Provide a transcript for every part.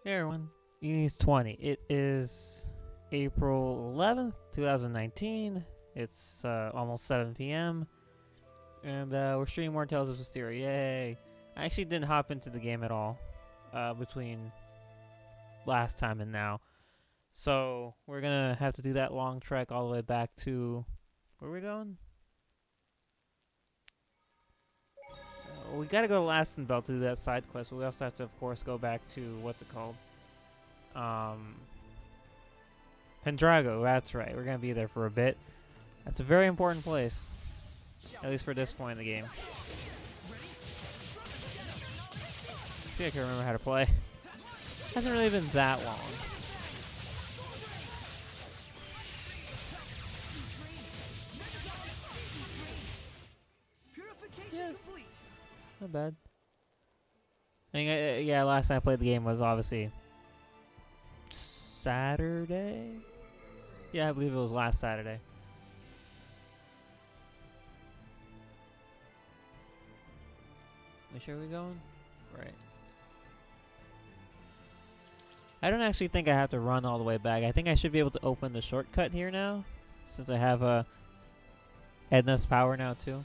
Hey everyone, Uni's 20. It is April 11th, 2019. It's almost 7 p.m. And we're streaming more Tales of Zestiria. Yay! I actually didn't hop into the game at all between last time and now. So we're gonna have to do that long trek all the way back to... Where are we going? We gotta go to Lastenbelt to do that side quest. We also have to, of course, go back to... What's it called? Pendrago, that's right. We're gonna be there for a bit. That's a very important place. At least for this point in the game. I think I can remember how to play. Hasn't really been that long. Yeah, not bad. I think, yeah, last time I played the game was obviously Saturday? Yeah, I believe it was last Saturday. Which are we going? Right. I don't actually think I have to run all the way back. I think I should be able to open the shortcut here now, since I have Edna's power now too.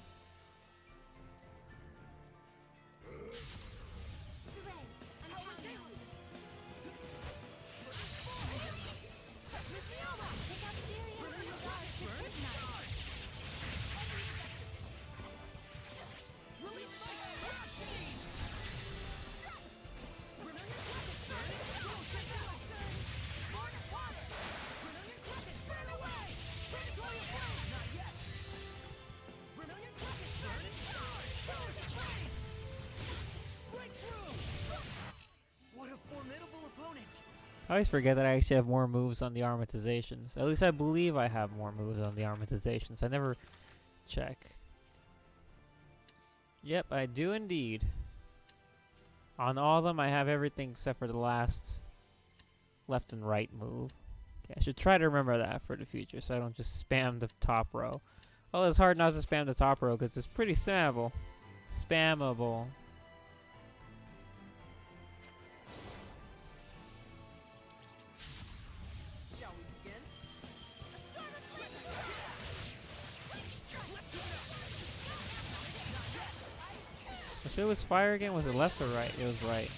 I always forget that I actually have more moves on the armatizations. At least I believe I have more moves on the armatizations. I never check. Yep, I do indeed. On all of them, I have everything except for the last left and right move. Okay, I should try to remember that for the future so I don't just spam the top row. Well, it's hard not to spam the top row because it's pretty spammable. Spammable. If it was fire again, was it left or right? It was right.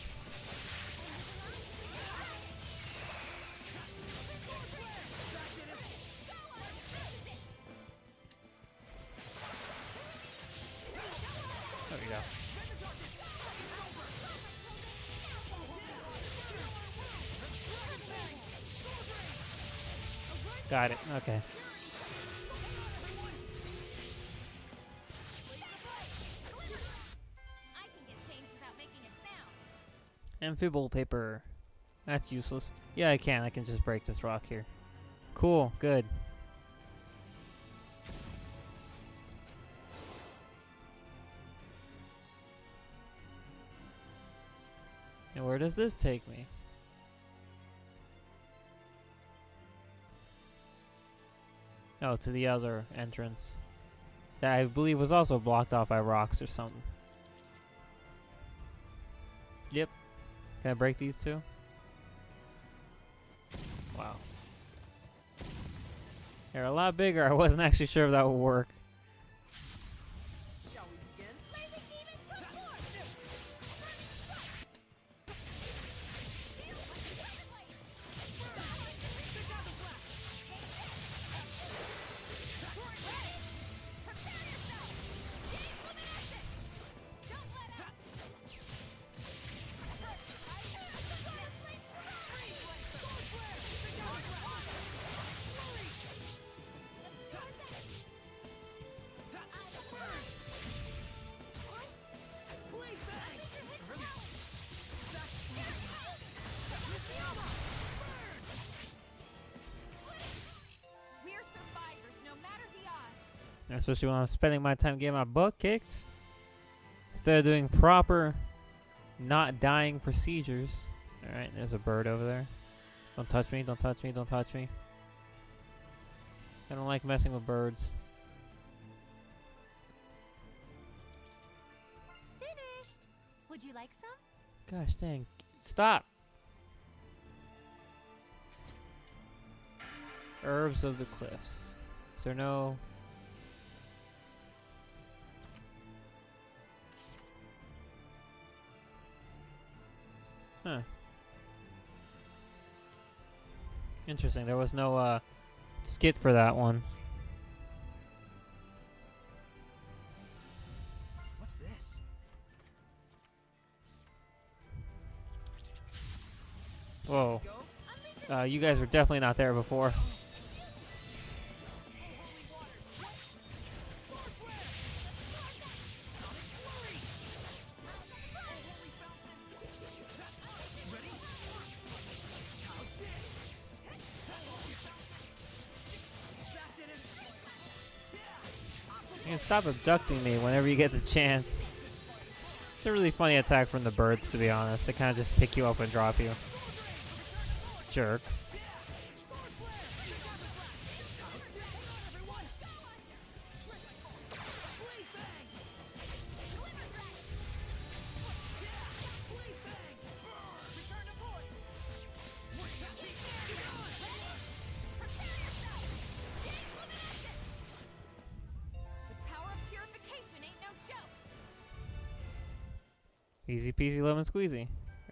There we go. Got it. Okay. Amphibole paper. That's useless. Yeah, I can. I can just break this rock here. Cool. Good. And where does this take me? Oh, to the other entrance. That I believe was also blocked off by rocks or something. Yep. Can I break these two? Wow. They're a lot bigger. I wasn't actually sure if that would work. Shall we begin? Especially when I'm spending my time getting my butt kicked. Instead of doing proper not dying procedures. Alright, there's a bird over there. Don't touch me, don't touch me, don't touch me. I don't like messing with birds. Finished. Would you like some? Gosh dang. Stop! Herbs of the Cliffs. Is there no... Huh. Interesting. There was no skit for that one. What's this? Whoa. You guys were definitely not there before. You can stop abducting me whenever you get the chance. It's a really funny attack from the birds, to be honest. They kind of just pick you up and drop you. Jerks. Easy peasy lemon squeezy.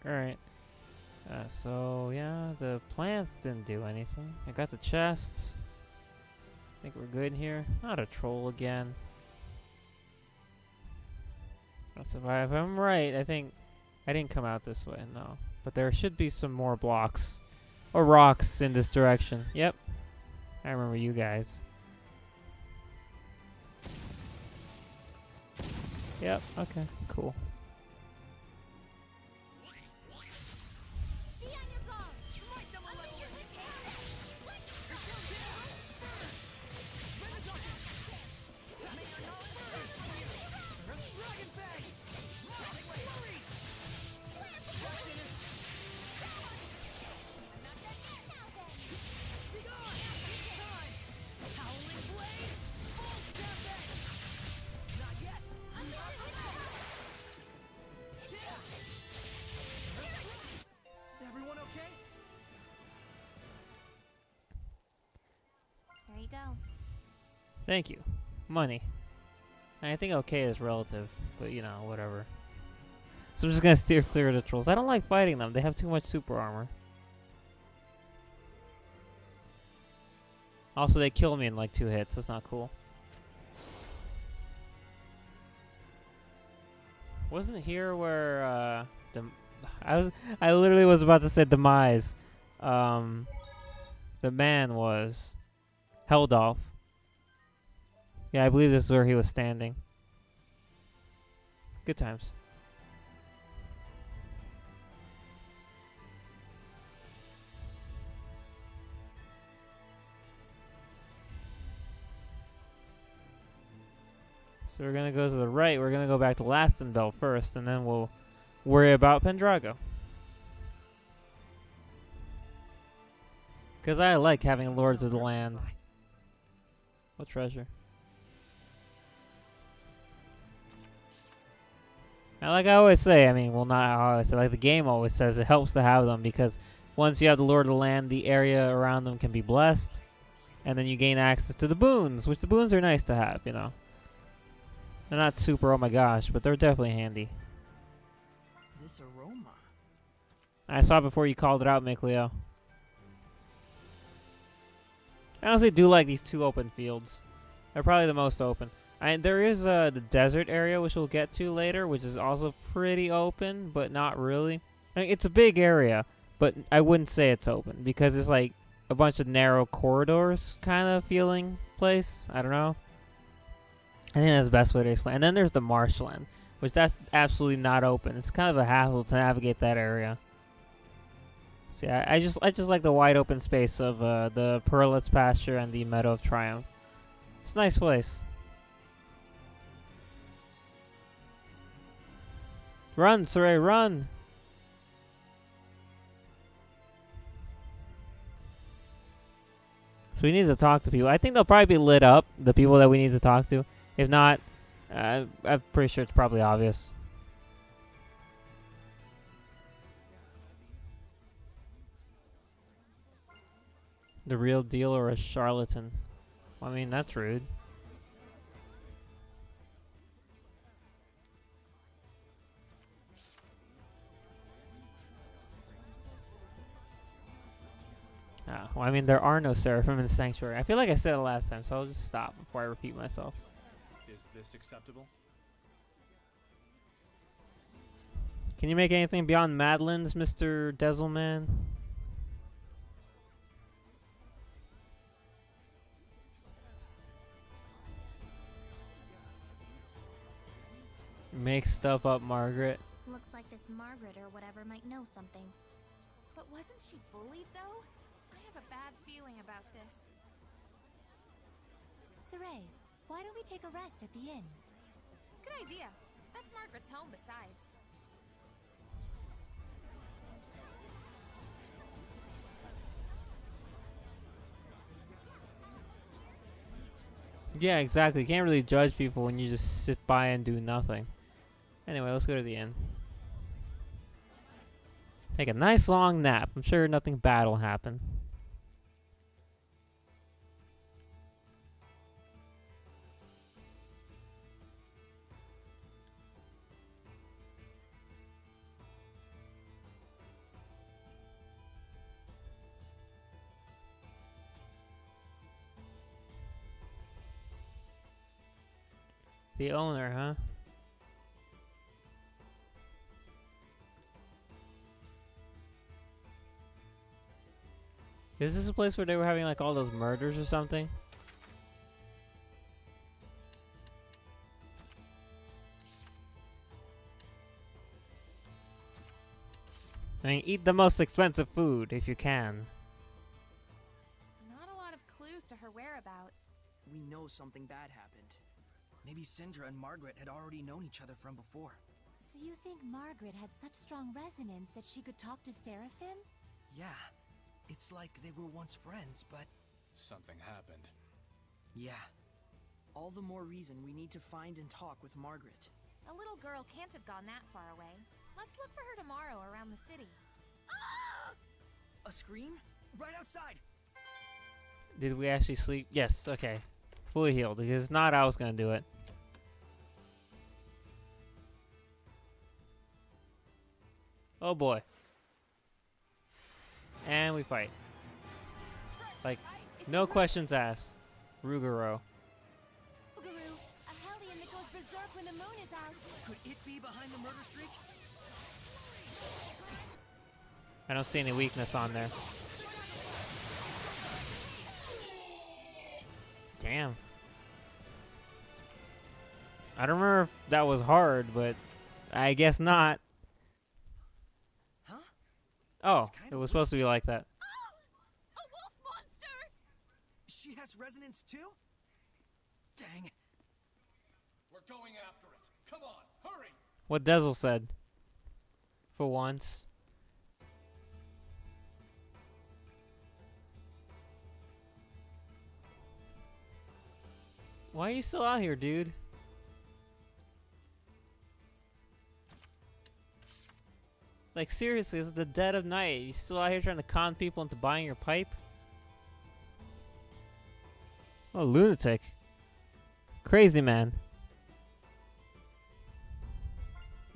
Alright. So, yeah, the plants didn't do anything. I got the chest. I think we're good here. Not a troll again. That's if I'm right, I think I didn't come out this way, no. But there should be some more blocks. Or rocks in this direction. Yep. I remember you guys. Yep, okay, cool. Thank you. Money. I think okay is relative, but you know, whatever. So I'm just gonna steer clear of the trolls. I don't like fighting them. They have too much super armor. Also, they kill me in like 2 hits. That's not cool. Wasn't here where I literally was about to say demise. The man was held off. Yeah, I believe this is where he was standing. Good times. So we're gonna go to the right. We're gonna go back to Lastenbell first, and then we'll worry about Pendrago. Because I like having Lords of the Land. What treasure? And like I always say, I mean, well, not I always say, like the game always says, it helps to have them because once you have the Lord of the Land, the area around them can be blessed, and then you gain access to the boons, which the boons are nice to have, you know. They're not super, oh my gosh, but they're definitely handy. This aroma. I saw it before you called it out, Mikleo. I honestly do like these 2 open fields. They're probably the most open. There is the desert area, which we'll get to later, which is also pretty open, but not really. I mean, it's a big area, but I wouldn't say it's open, because it's like a bunch of narrow corridors kind of feeling place. I don't know. I think that's the best way to explain. And then there's the marshland, which that's absolutely not open. It's kind of a hassle to navigate that area. See, I just like the wide open space of the Pearlet's Pasture and the Meadow of Triumph. It's a nice place. Run, Saray, run! So we need to talk to people. I think they'll probably be lit up, the people that we need to talk to. If not, I'm pretty sure it's probably obvious. The real deal or a charlatan? Well, I mean, that's rude. Ah, well, I mean, there are no seraphim in the sanctuary. I feel like I said it last time, so I'll just stop before I repeat myself. Is this acceptable? Can you make anything beyond Madeline's, Mr. Dezelman? Make stuff up, Margaret. Looks like this Margaret or whatever might know something. But wasn't she bullied, though? I have a bad feeling about this. Saray, why don't we take a rest at the inn? Good idea. That's Margaret's home, besides. Yeah, exactly. You can't really judge people when you just sit by and do nothing. Anyway, let's go to the inn. Take a nice long nap. I'm sure nothing bad will happen. The owner, huh? Is this a place where they were having like all those murders or something? I mean, eat the most expensive food if you can. Not a lot of clues to her whereabouts. We know something bad happened. Maybe Syndra and Margaret had already known each other from before. So you think Margaret had such strong resonance that she could talk to Seraphim? Yeah. It's like they were once friends, but... Something happened. yeah. All the more reason we need to find and talk with Margaret. A little girl can't have gone that far away. Let's look for her tomorrow around the city. A scream? Right outside! Did we actually sleep? Yes, okay. Fully healed, because if not, I was gonna do it. Oh boy. And we fight. Like, no questions asked. Rugaro. Boogaroo, a hellion that goes berserk when the moon is out. Could it be behind the murder streak? I don't see any weakness on there. Damn. I don't remember if that was hard, but I guess not. Huh? Oh, It's kinda it was supposed to be like that. A wolf monster! She has resonance too? Dang. We're going after it. Come on, hurry! What Dezel said. For once. Why are you still out here, dude? Like, seriously, it's the dead of night. You still out here trying to con people into buying your pipe? Oh, lunatic. Crazy man.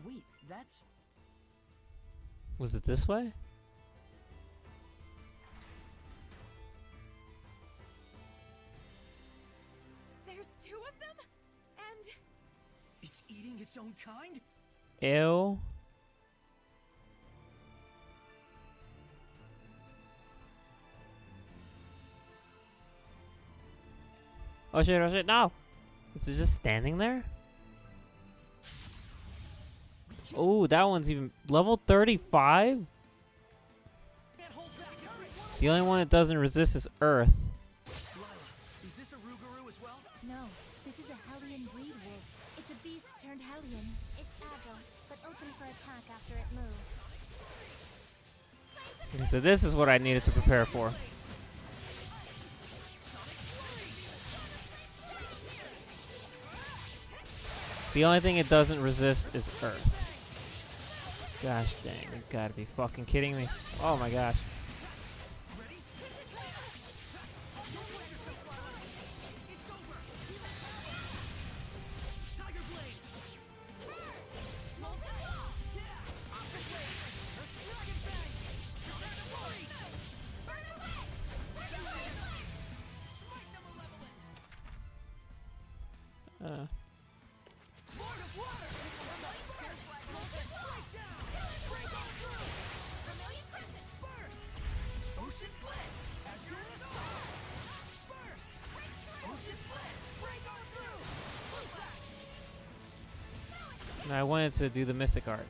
Wait, that's... Was it this way? There's two of them? And It's eating its own kind? Ew. Oh shit, no! Is it just standing there? Oh, that one's even level 35? Can't hold back, hurry! The only one that doesn't resist is Earth. Lila, is this a Rougarou as well? No, this is a hellion breed wolf. It's a beast turned hellion. It's agile, but open for attack after it moves. Okay, so this is what I needed to prepare for. The only thing it doesn't resist is Earth. Gosh dang, you gotta be fucking kidding me. Oh my gosh. Ready? And I wanted to do the Mystic Art.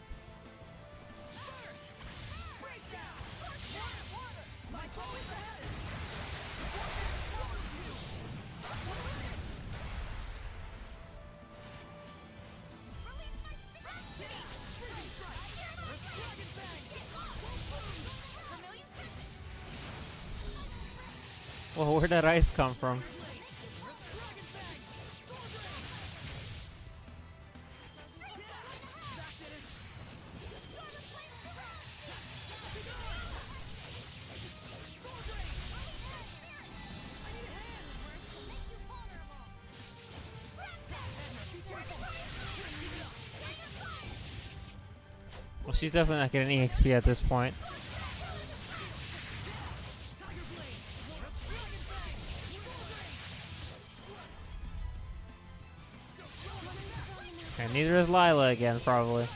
Well, where'd that ice come from? Well, she's definitely not getting any XP at this point. And neither is Lila again, probably.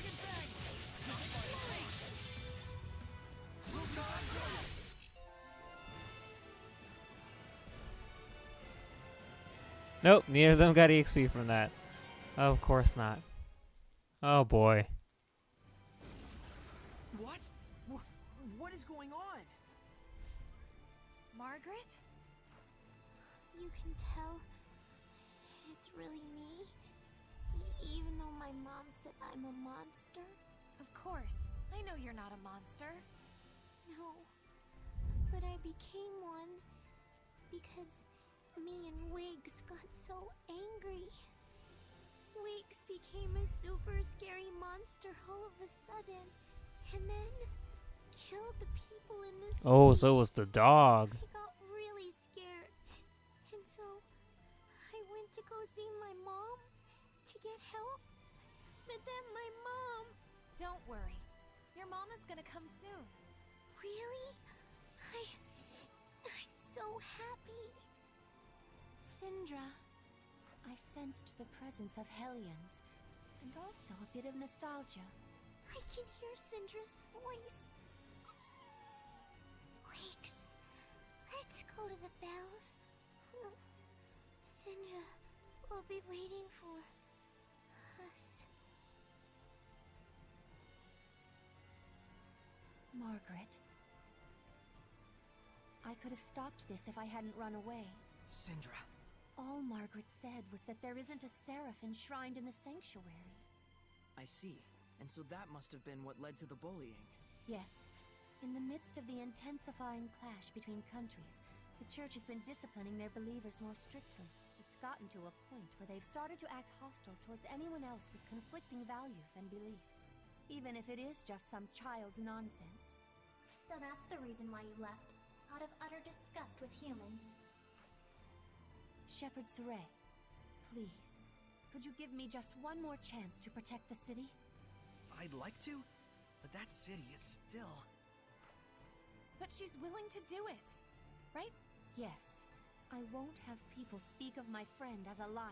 Nope, neither of them got EXP from that. Of course not. Oh boy. What? What is going on? Margaret? You can tell it's really me, even though my mom said I'm a monster. Of course. I know you're not a monster. No, but I became one because me and Wiggs got so angry. Wiggs became a super scary monster all of a sudden, and then killed the people in this Oh, city. so it was the dog. I got really scared, and so I went to go see my mom to get help, but then my mom... Don't worry. Your mama's gonna come soon. Really? I'm so happy. Syndra, I sensed the presence of Hellions, and also a bit of nostalgia. I can hear Syndra's voice. Wakes, let's go to the bells. Syndra will be waiting for us. Margaret. I could have stopped this if I hadn't run away. Syndra. All Margaret said was that there isn't a seraph enshrined in the sanctuary. I see. And so that must have been what led to the bullying. Yes. In the midst of the intensifying clash between countries, the Church has been disciplining their believers more strictly. It's gotten to a point where they've started to act hostile towards anyone else with conflicting values and beliefs, even if it is just some child's nonsense. So that's the reason why you left, out of utter disgust with humans. Shepherd Saray, please, could you give me just one more chance to protect the city? I'd like to, but that city is still... But she's willing to do it, right? Yes. I won't have people speak of my friend as a liar.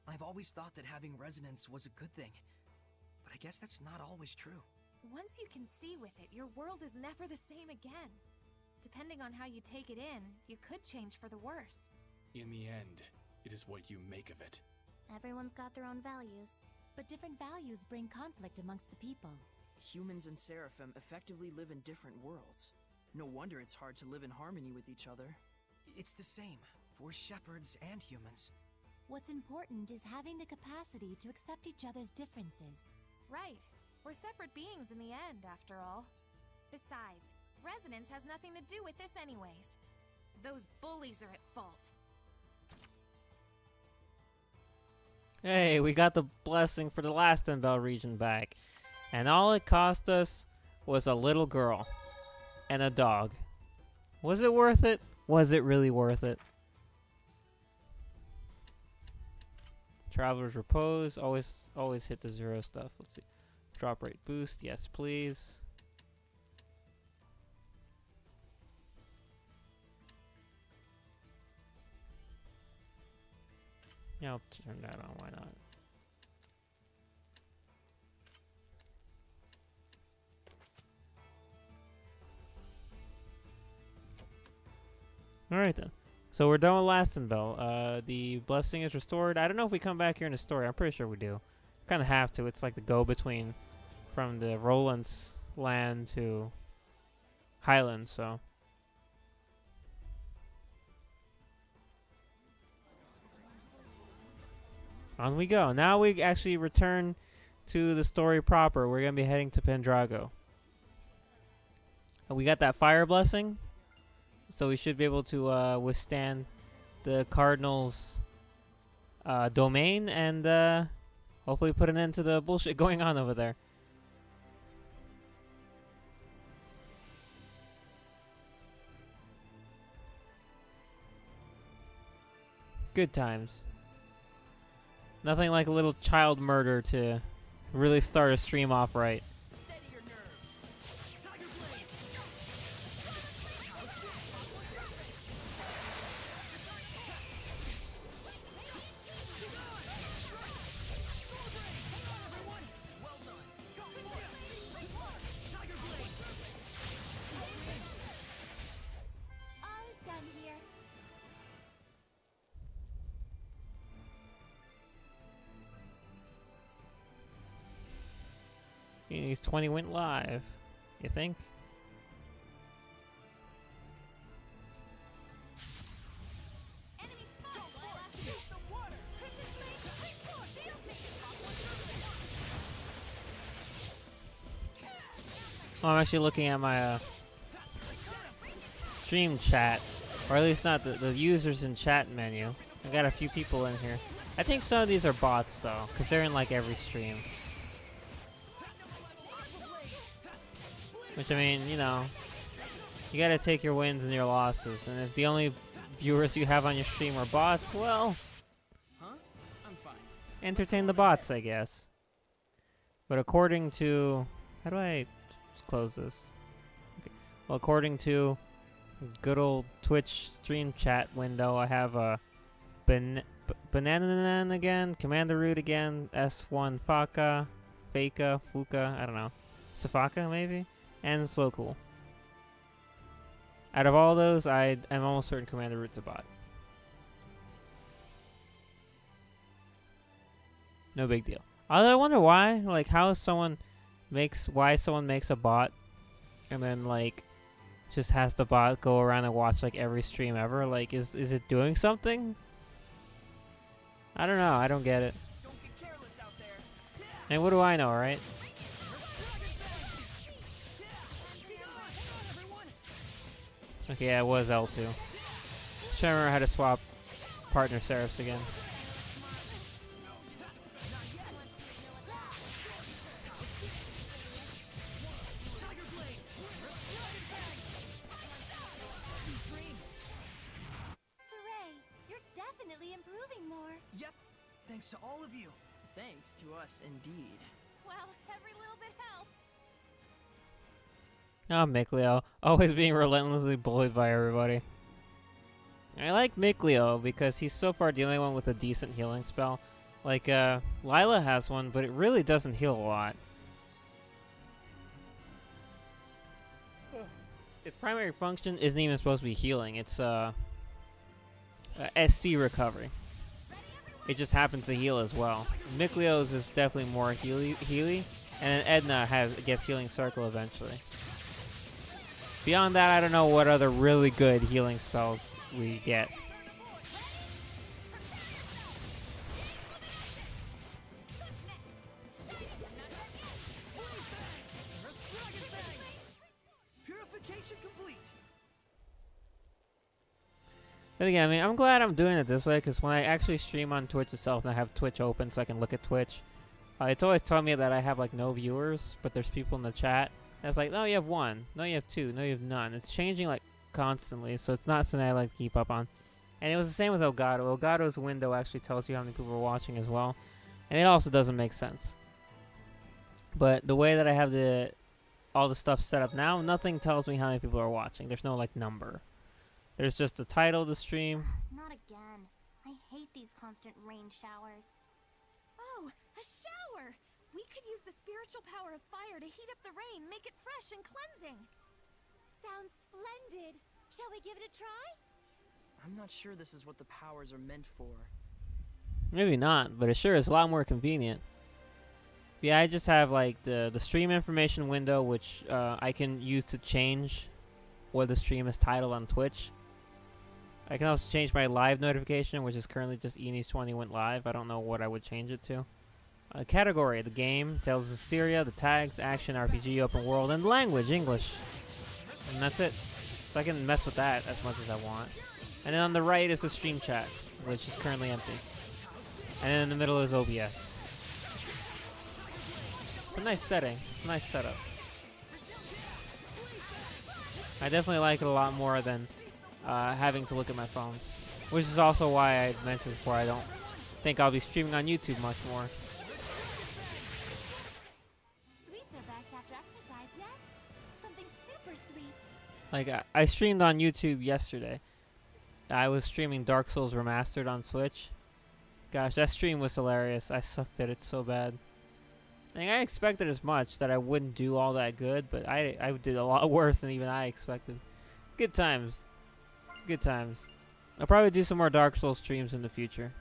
I've always thought that having resonance was a good thing, but I guess that's not always true. Once you can see with it, your world is never the same again. Depending on how you take it in, you could change for the worse. In the end, it is what you make of it. Everyone's got their own values. But different values bring conflict amongst the people. Humans and Seraphim effectively live in different worlds. No wonder it's hard to live in harmony with each other. It's the same for shepherds and humans. What's important is having the capacity to accept each other's differences. Right. We're separate beings in the end, after all. Besides, resonance has nothing to do with this anyways. Those bullies are at fault. Hey, we got the blessing for the last Enbel region back. And all it cost us was a little girl and a dog. Was it worth it? Was it really worth it? Traveler's Repose. Always hit the 0 stuff. Let's see. Drop rate boost. Yes, please. Yeah, I'll turn that on. Why not? Alright then. So we're done with Lastenbell. The blessing is restored. I don't know if we come back here in the story. I'm pretty sure we do. Kind of have to. It's like the go-between from the Roland's land to Highland, so. On we go. Now we actually return to the story proper. We're going to be heading to Pendrago. We got that fire blessing. So we should be able to withstand the Cardinal's domain and hopefully put an end to the bullshit going on over there. Good times. Nothing like a little child murder to really start a stream off right. These 20 went live, you think? Oh, I'm actually looking at my stream chat, or at least not the users in chat menu. I got a few people in here. I think some of these are bots though, because they're in like every stream. Which, I mean, you know, you gotta take your wins and your losses. And if the only viewers you have on your stream are bots, well, I'm fine. entertain the bots, I guess. But according to... How do I just close this? Okay. Well, according to good old Twitch stream chat window, I have a Banana again, Commander Root again, S1 Faka, Fuka, I don't know. Safaka, maybe? And Slow Cool. Out of all those, I'm almost certain Commander Root's a bot. No big deal. Although I wonder why, like, why someone makes a bot and then, like, just has the bot go around and watch, like, every stream ever. Like, is it doing something? I don't know. I don't get it. Don't get careless out there. And what do I know, right? Okay, yeah, it was L2. Trying to remember how to swap partner serifs again. Saray, you're definitely improving more. Yep, thanks to all of you. Thanks to us, indeed. Well, every little bit helps. Oh, Mikleo. Always being relentlessly bullied by everybody. I like Mikleo because he's so far the only one with a decent healing spell. Like, Lila has one, but it really doesn't heal a lot. Its primary function isn't even supposed to be healing. It's, SC recovery. It just happens to heal as well. Mikleo's is definitely more healy, and then Edna gets healing circle eventually. Beyond that, I don't know what other really good healing spells we get. Purification complete. But again, I mean, I'm glad I'm doing it this way, because when I actually stream on Twitch itself and I have Twitch open so I can look at Twitch, it's always telling me that I have, like, no viewers, but there's people in the chat. And it's like, no, you have one. No, you have two. No, you have none. It's changing, like, constantly, so it's not something I like to keep up on. And it was the same with Elgato. Elgato's window actually tells you how many people are watching as well. And it also doesn't make sense. But the way that I have all the stuff set up now, nothing tells me how many people are watching. There's no, like, number. There's just the title of the stream. Not again. I hate these constant rain showers. Oh, a shower! We could use the spiritual power of fire to heat up the rain, make it fresh and cleansing. Sounds splendid. Shall we give it a try? I'm not sure this is what the powers are meant for. Maybe not, but it sure is a lot more convenient. Yeah, I just have like the stream information window, which I can use to change what the stream is titled on Twitch. I can also change my live notification, which is currently just Enes20 went live. I don't know what I would change it to. Category: the game, tells Zestiria, the tags, action, RPG, open world, and language, English. And that's it. So I can mess with that as much as I want. And then on the right is the stream chat, which is currently empty. And then in the middle is OBS. It's a nice setting. It's a nice setup. I definitely like it a lot more than having to look at my phone. Which is also why I mentioned before I don't think I'll be streaming on YouTube much more. Sweets are best after exercise, yes? Something super sweet. Like, I streamed on YouTube yesterday. I was streaming Dark Souls Remastered on Switch. Gosh, that stream was hilarious. I sucked at it so bad. I expected as much, that I wouldn't do all that good, but I did a lot worse than even I expected. Good times. Good times. I'll probably do some more Dark Souls streams in the future.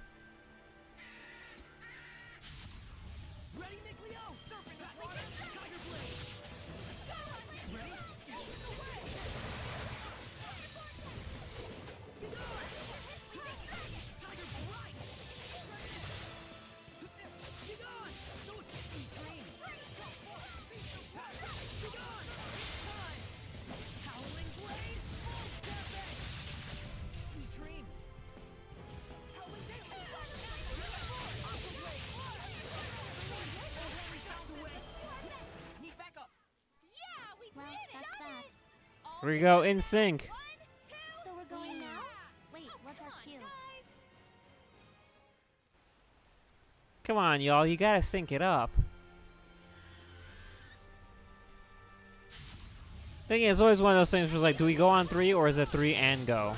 Well, that's that. Here we go, in sync. So we're going now? Wait, what's our cue? Come on, y'all, you gotta sync it up. Thing is, it's always one of those things where it's like, do we go on 3 or is it 3 and go?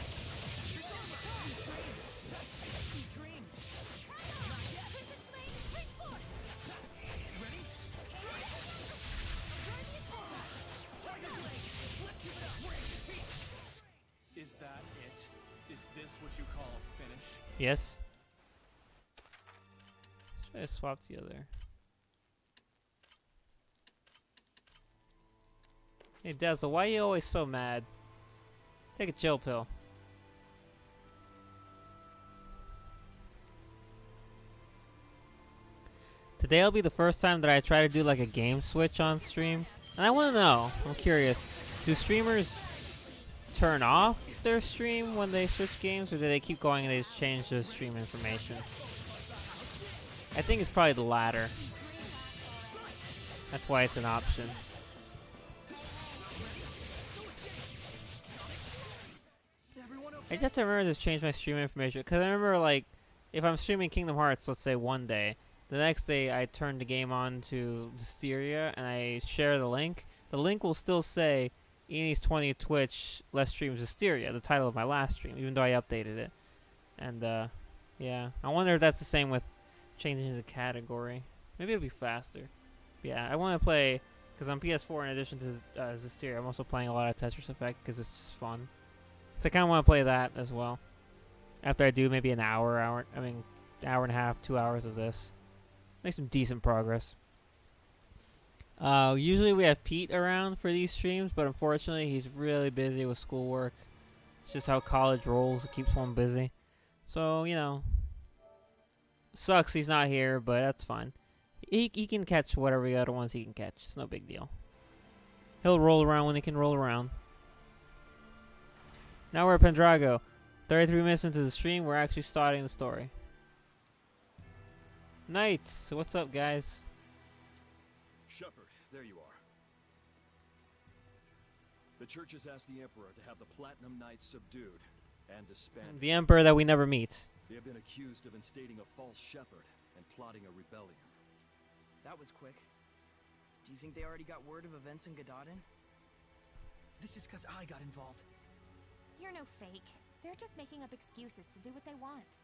Is that it? Is this what you call a finish? Yes. Let's try to swap the other. Hey Dazzle, why are you always so mad? Take a chill pill. Today'll be the first time that I try to do like a game switch on stream. And I want to know, I'm curious, do streamers turn off their stream when they switch games, or do they keep going and they just change their stream information? I think it's probably the latter. That's why it's an option. I just have to remember to change my stream information, because I remember, like, if I'm streaming Kingdom Hearts, let's say one day, the next day I turn the game on to Zestiria and I share the link will still say Enes20 Twitch Let's Stream Zestiria, the title of my last stream, even though I updated it. And yeah, I wonder if that's the same with changing the category. Maybe it'll be faster. But yeah, I want to play, because on PS4 in addition to Zestiria, I'm also playing a lot of Tetris Effect because it's just fun. So I kind of want to play that as well. After I do maybe an hour and a half, 2 hours of this. Make some decent progress. Usually we have Pete around for these streams, but unfortunately he's really busy with schoolwork. It's just how college rolls. It keeps one busy. So, you know, sucks he's not here, but that's fine. He can catch whatever the other ones he can catch. It's no big deal. He'll roll around when he can roll around. Now we're at Pendrago. 33 minutes into the stream, we're actually starting the story. Knights, so what's up, guys? Shepard, there you are. The church has asked the Emperor to have the Platinum Knights subdued and disbanded. The Emperor that we never meet. They have been accused of instating a false shepherd and plotting a rebellion. That was quick. Do you think they already got word of events in Gadadin? This is because I got involved. You're no fake. They're just making up excuses to do what they want.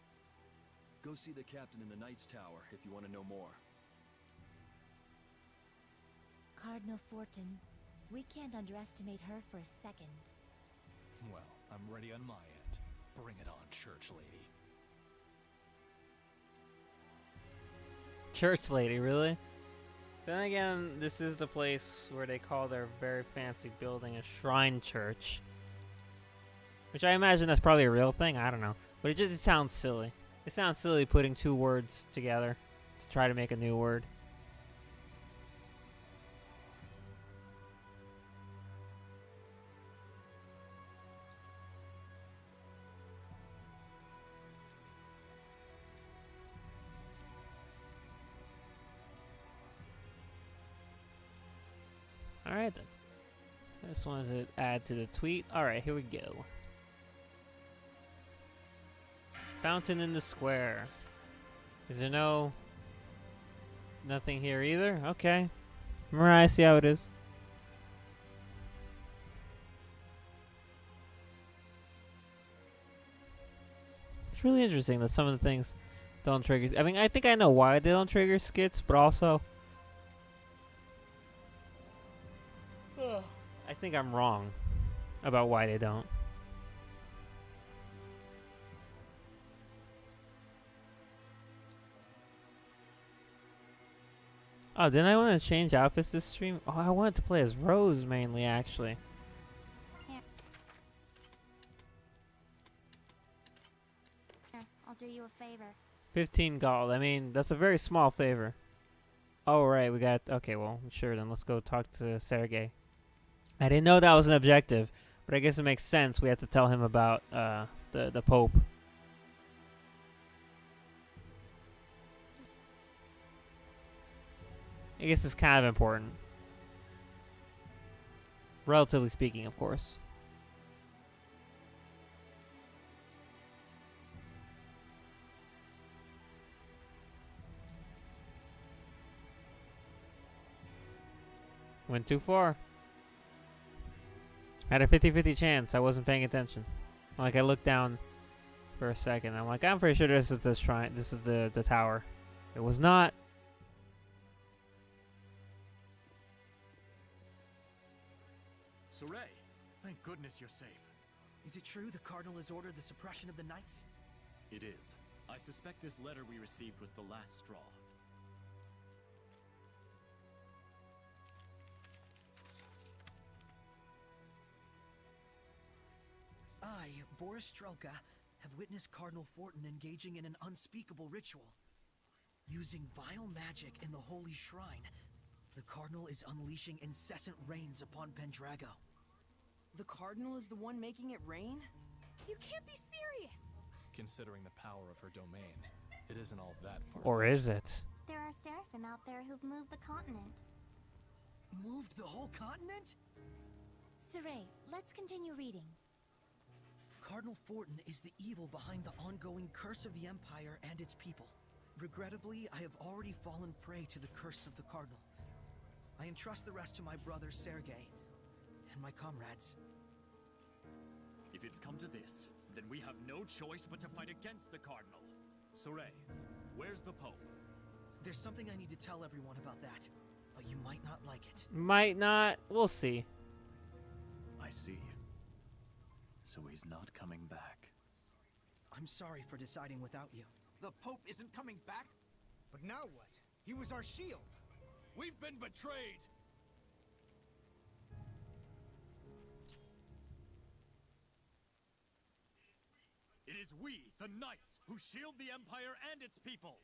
Go see the captain in the Knight's Tower if you want to know more. Cardinal Fortin, we can't underestimate her for a second. Well, I'm ready on my end. Bring it on, Church Lady. Church lady, really? Then again, this is the place where they call their very fancy building a shrine church. Which I imagine that's probably a real thing, I don't know. But it sounds silly. It sounds silly putting two words together to try to make a new word. Alright then. I just wanted to add to the tweet. Alright, here we go. Fountain in the square. Is there nothing here either? Okay. Mariah, see how it is. It's really interesting that some of the things don't trigger. I mean, I think I know why they don't trigger skits, but also I think I'm wrong about why they don't. Oh, didn't I want to change outfits this stream? Oh, I wanted to play as Rose mainly, actually. Here, I'll do you a favor. 15 gold. I mean, that's a very small favor. Oh, right, we got... Okay, well, sure, then let's go talk to Sergei. I didn't know that was an objective, but I guess it makes sense. We have to tell him about the Pope. I guess it's kind of important. Relatively speaking, of course. Went too far. Had a 50-50 chance. I wasn't paying attention. Like, I looked down for a second. I'm like, I'm pretty sure this is the shrine. This is the tower. It was not. Soray, thank goodness you're safe. Is it true the Cardinal has ordered the suppression of the Knights? It is. I suspect this letter we received was the last straw. I, Boris Strelka, have witnessed Cardinal Fortin engaging in an unspeakable ritual. Using vile magic in the holy shrine, the Cardinal is unleashing incessant rains upon Pendrago. The Cardinal is the one making it rain? You can't be serious! Considering the power of her domain, it isn't all that far. Or is it? There are Seraphim out there who've moved the continent. Moved the whole continent? Saray, let's continue reading. Cardinal Fortin is the evil behind the ongoing curse of the Empire and its people. Regrettably, I have already fallen prey to the curse of the Cardinal. I entrust the rest to my brother Sergei and my comrades. If it's come to this, then we have no choice but to fight against the Cardinal. Soray, where's the Pope? There's something I need to tell everyone about that, but you might not like it. Might not. We'll see. I see. So he's not coming back. I'm sorry for deciding without you. The Pope isn't coming back? But now what? He was our shield. We've been betrayed! It is we, the Knights, who shield the Empire and its people.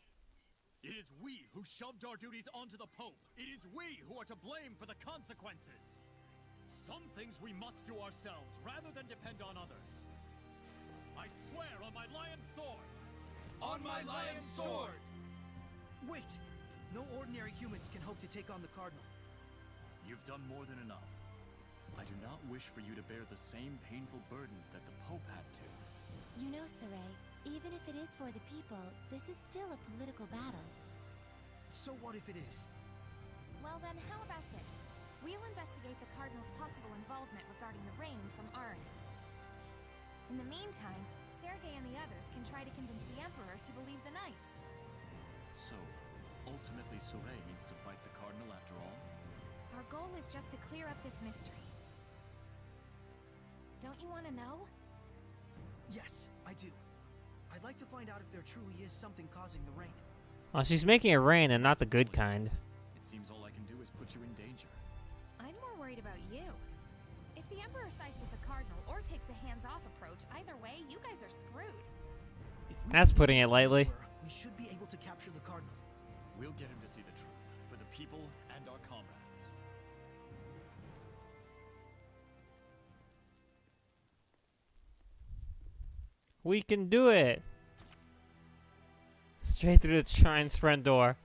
It is we who shoved our duties onto the Pope. It is we who are to blame for the consequences. Some things we must do ourselves, rather than depend on others. I swear on my lion's sword! On my lion's sword! Wait! No ordinary humans can hope to take on the Cardinal. You've done more than enough. I do not wish for you to bear the same painful burden that the Pope had to. You know, Saray, even if it is for the people, this is still a political battle. So what if it is? Well then, how about this? We'll investigate the Cardinal's possible involvement regarding the rain from our end. In the meantime, Sergei and the others can try to convince the Emperor to believe the Knights. So, ultimately Soray needs to fight the Cardinal after all? Our goal is just to clear up this mystery. Don't you want to know? Yes, I do. I'd like to find out if there truly is something causing the rain. Well, she's making it rain and not the good kind. It seems all I can do is put you in danger. I'm more worried about you. If the Emperor sides with the Cardinal or takes a hands-off approach, either way, you guys are screwed. If we That's can putting it convince the lightly. Emperor, we should be able to capture the Cardinal. We'll get him to see the truth, for the people and our comrades. We can do it! Straight through the shrine's front door.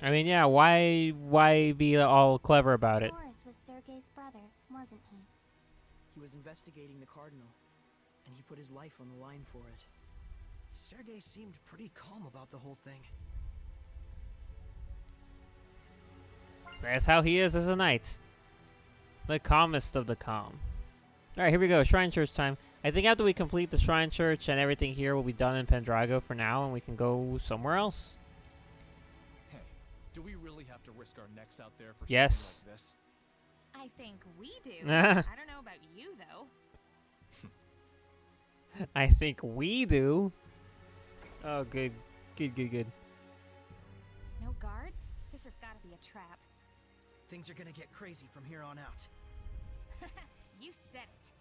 I mean, yeah, why be all clever about it? Boris was Sergei's brother, wasn't he? He was investigating the Cardinal, and he put his life on the line for it. Sergei seemed pretty calm about the whole thing. That's how he is as a knight. The calmest of the calm. Alright, here we go. Shrine Church time. I think after we complete the Shrine Church and everything here will be done in Pendrago for now, and we can go somewhere else. Hey, do we really have to risk our necks out there for Yes. something like this? I think we do. I don't know about you, though. I think we do. Oh, good. Good. No guards? This has got to be a trap. Things are gonna get crazy from here on out. You said it.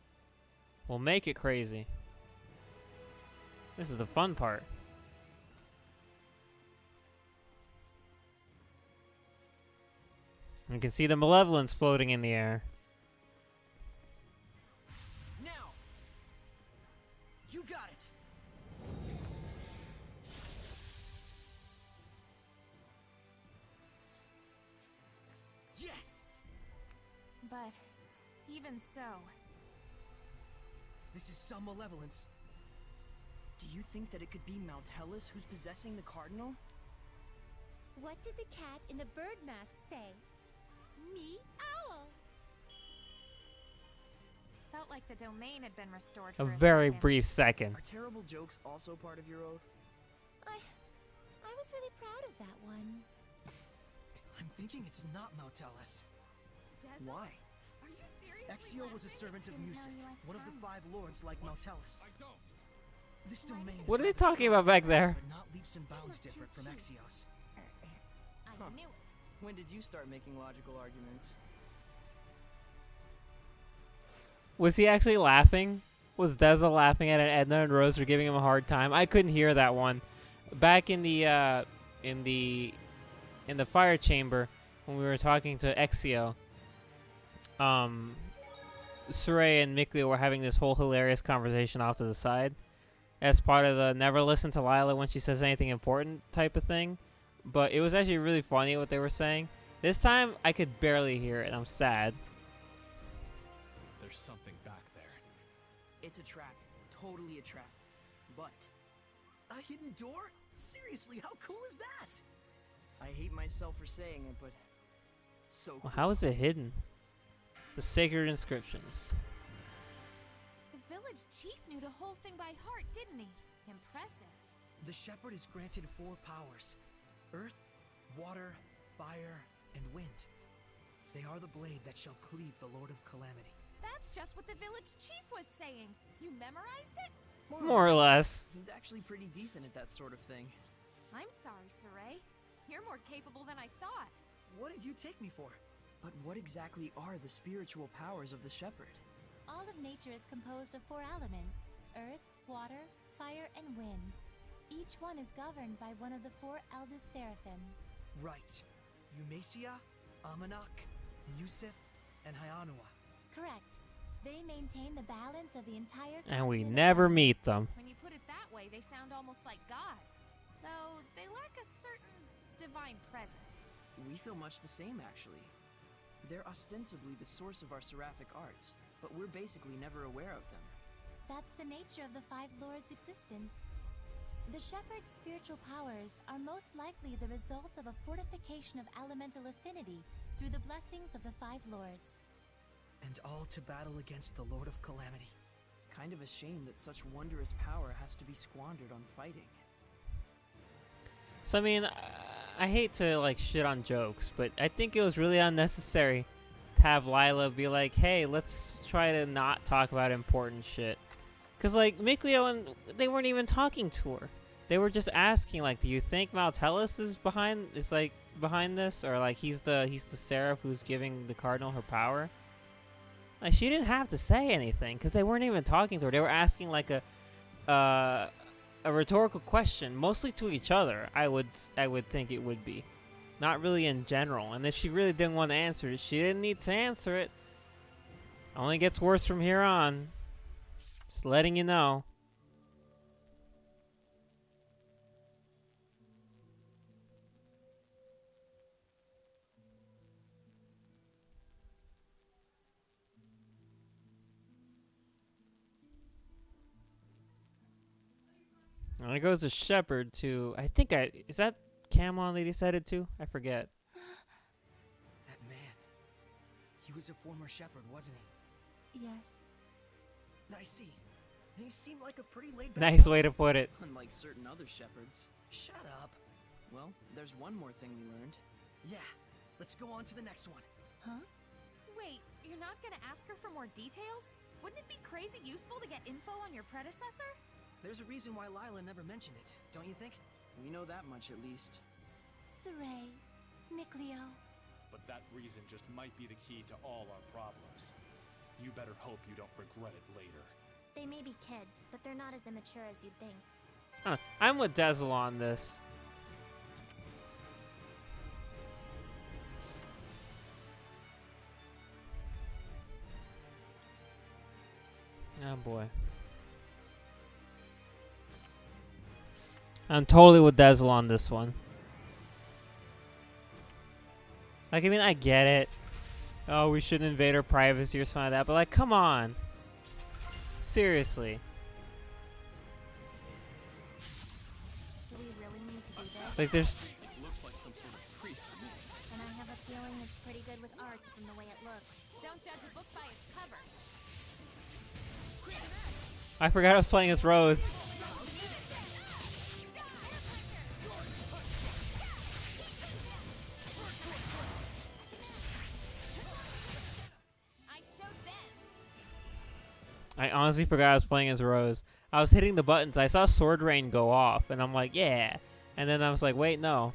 We'll make it crazy. This is the fun part. You can see the malevolence floating in the air. Now! You got it! Yes! But even so, This is some malevolence. Do you think that it could be Maltellus who's possessing the Cardinal? What did the cat in the bird mask say? Me owl. felt like the domain had been restored A for a very second. brief second. Are terrible jokes also part of your oath? I was really proud of that one. I'm thinking it's not Maltellus. Desert? Why? Are you seriously Exio was a laughing? servant of Didn't know music, you liked one of the drums. 5 lords like Maltellus. I don't. This domain is What are they rather talking strong, about back there? but not leaps and bounds different from Exio's. I knew it. When did you start making logical arguments? Was he actually laughing? Was Deza laughing at it? Edna and Rose were giving him a hard time. I couldn't hear that one. Back in the fire chamber when we were talking to Exio, Saray and Mikleo were having this whole hilarious conversation off to the side as part of the never listen to Lila when she says anything important type of thing. But it was actually really funny what they were saying. This time I could barely hear it and I'm sad. There's something back there. It's a trap. Totally a trap. But A hidden door? Seriously, how cool is that? I hate myself for saying it, but so cool. Well, how is it hidden? The sacred inscriptions. The village chief knew the whole thing by heart, didn't he? Impressive. The shepherd is granted 4 powers: earth, water, fire, and wind. They are the blade that shall cleave the Lord of Calamity. That's just what the village chief was saying. You memorized it? More or less. He's actually pretty decent at that sort of thing. I'm sorry, Saray. You're more capable than I thought. What did you take me for? But what exactly are the spiritual powers of the shepherd? All of nature is composed of 4 elements: earth, water, fire, and wind. Each one is governed by one of the 4 eldest seraphim. Right. Eumacia, Amanok, Yusuf, and Hyanua. Correct. They maintain the balance of the entire And we continent. never meet them. When you put it that way, they sound almost like gods. Though they lack a certain divine presence. We feel much the same, actually. They're ostensibly the source of our seraphic arts, but we're basically never aware of them. That's the nature of the 5 lords' existence. The shepherd's spiritual powers are most likely the result of a fortification of elemental affinity through the blessings of the 5 lords. And all to battle against the Lord of Calamity. Kind of a shame that such wondrous power has to be squandered on fighting. So I mean, I hate to like shit on jokes, but I think it was really unnecessary to have Lila be like, "Hey, let's try to not talk about important shit." Cause like Mikleo and they weren't even talking to her. They were just asking like, "Do you think Maltellus is behind this, or like he's the seraph who's giving the Cardinal her power?" Like she didn't have to say anything because they weren't even talking to her. They were asking like a rhetorical question, mostly to each other. I would think it would be, not really in general. And if she really didn't want to answer it, she didn't need to answer it. Only gets worse from here on. Just letting you know. And it goes to Shepherd to, is that Camelon that he said it to? I forget. That man. He was a former shepherd, wasn't he? Yes. I see. He seemed like a pretty laid-back Nice guy. way to put it. Unlike certain other shepherds. Shut up. Well, there's one more thing we learned. Yeah, let's go on to the next one. Huh? Wait, you're not gonna ask her for more details? Wouldn't it be crazy useful to get info on your predecessor? There's a reason why Lila never mentioned it, don't you think? We know that much at least. Saray, Mikleo. But that reason just might be the key to all our problems. You better hope you don't regret it later. They may be kids, but they're not as immature as you'd think. I'm with Dezel on this. Oh boy. I'm totally with Dezel on this one. Like, I mean, I get it. Oh, we shouldn't invade her privacy or something like that, but like, come on. Seriously. Do we really need to do this? Like, there's... It looks like some sort of priest to me. And I have a feeling it's pretty good with arts from the way it looks. Don't judge a book by its cover. I forgot I was playing as Rose. I honestly forgot I was playing as Rose. I was hitting the buttons. I saw Sword Rain go off, and I'm like, yeah. And then I was like, wait, no.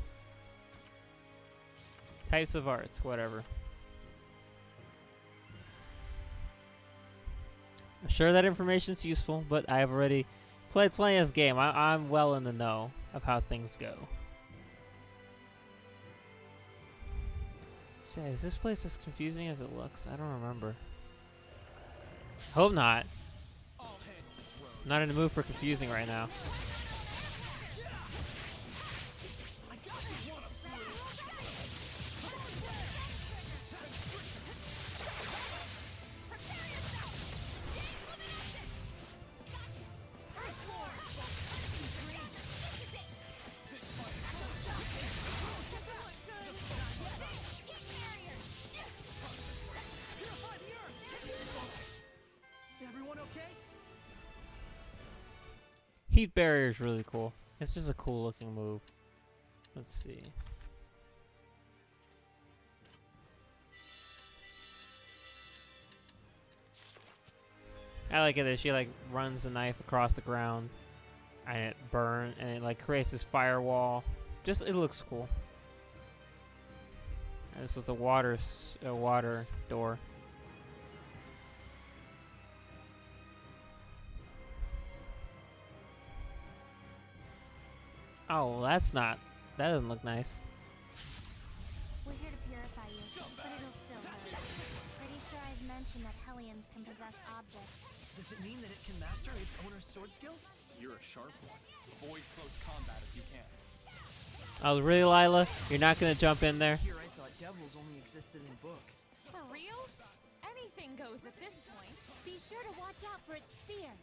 Types of arts, whatever. I'm sure that information's useful, but I've already playing this game. I'm well in the know of how things go. So, is this place as confusing as it looks? I don't remember. Hope not. I'm not in the mood for confusing right now. Everyone okay? Heat barrier is really cool. It's just a cool looking move. Let's see. I like it that she like runs the knife across the ground and it burns and it like creates this firewall. Just it looks cool. And this is a water door. Oh, well, that doesn't look nice. We're here to purify you, but it'll still hurt. Pretty sure I've mentioned that Hellions can possess objects. Does it mean that it can master its owner's sword skills? You're a sharp one. Avoid close combat if you can. Oh, really, Lila? You're not gonna jump in there? Here I thought devils only existed in books. For real? Anything goes at this point. Be sure to watch out for its spear.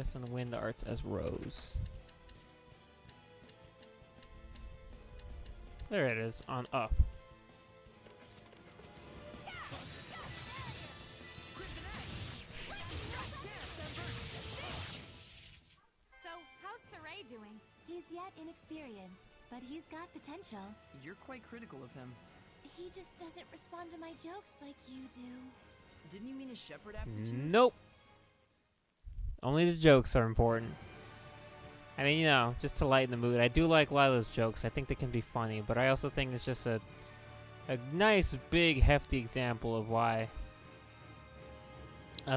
Earth and Wind arts as Rose. There it is, on up. So, how's Saray doing? He's yet inexperienced, but he's got potential. You're quite critical of him. He just doesn't respond to my jokes like you do. Didn't you mean his shepherd aptitude? Nope. Only the jokes are important. I mean, you know, just to lighten the mood. I do like Lila's jokes. I think they can be funny, but I also think it's just a nice, big, hefty example of why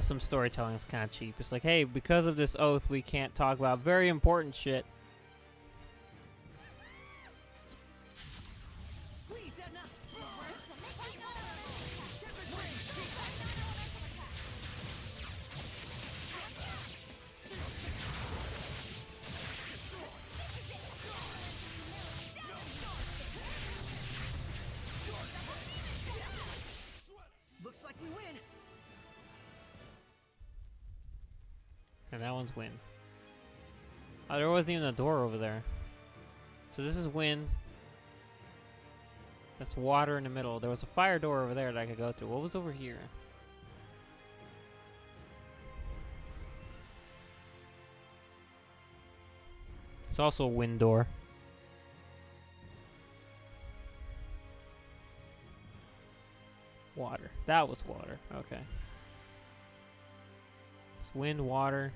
some storytelling is kind of cheap. It's like, hey, because of this oath, we can't talk about very important shit. Please, Edna! Looks like we win. And that one's wind. Oh, there wasn't even a door over there. So this is wind. That's water in the middle. There was a fire door over there that I could go through. What was over here? It's also a wind door. Water. That was water. Okay. It's wind, water.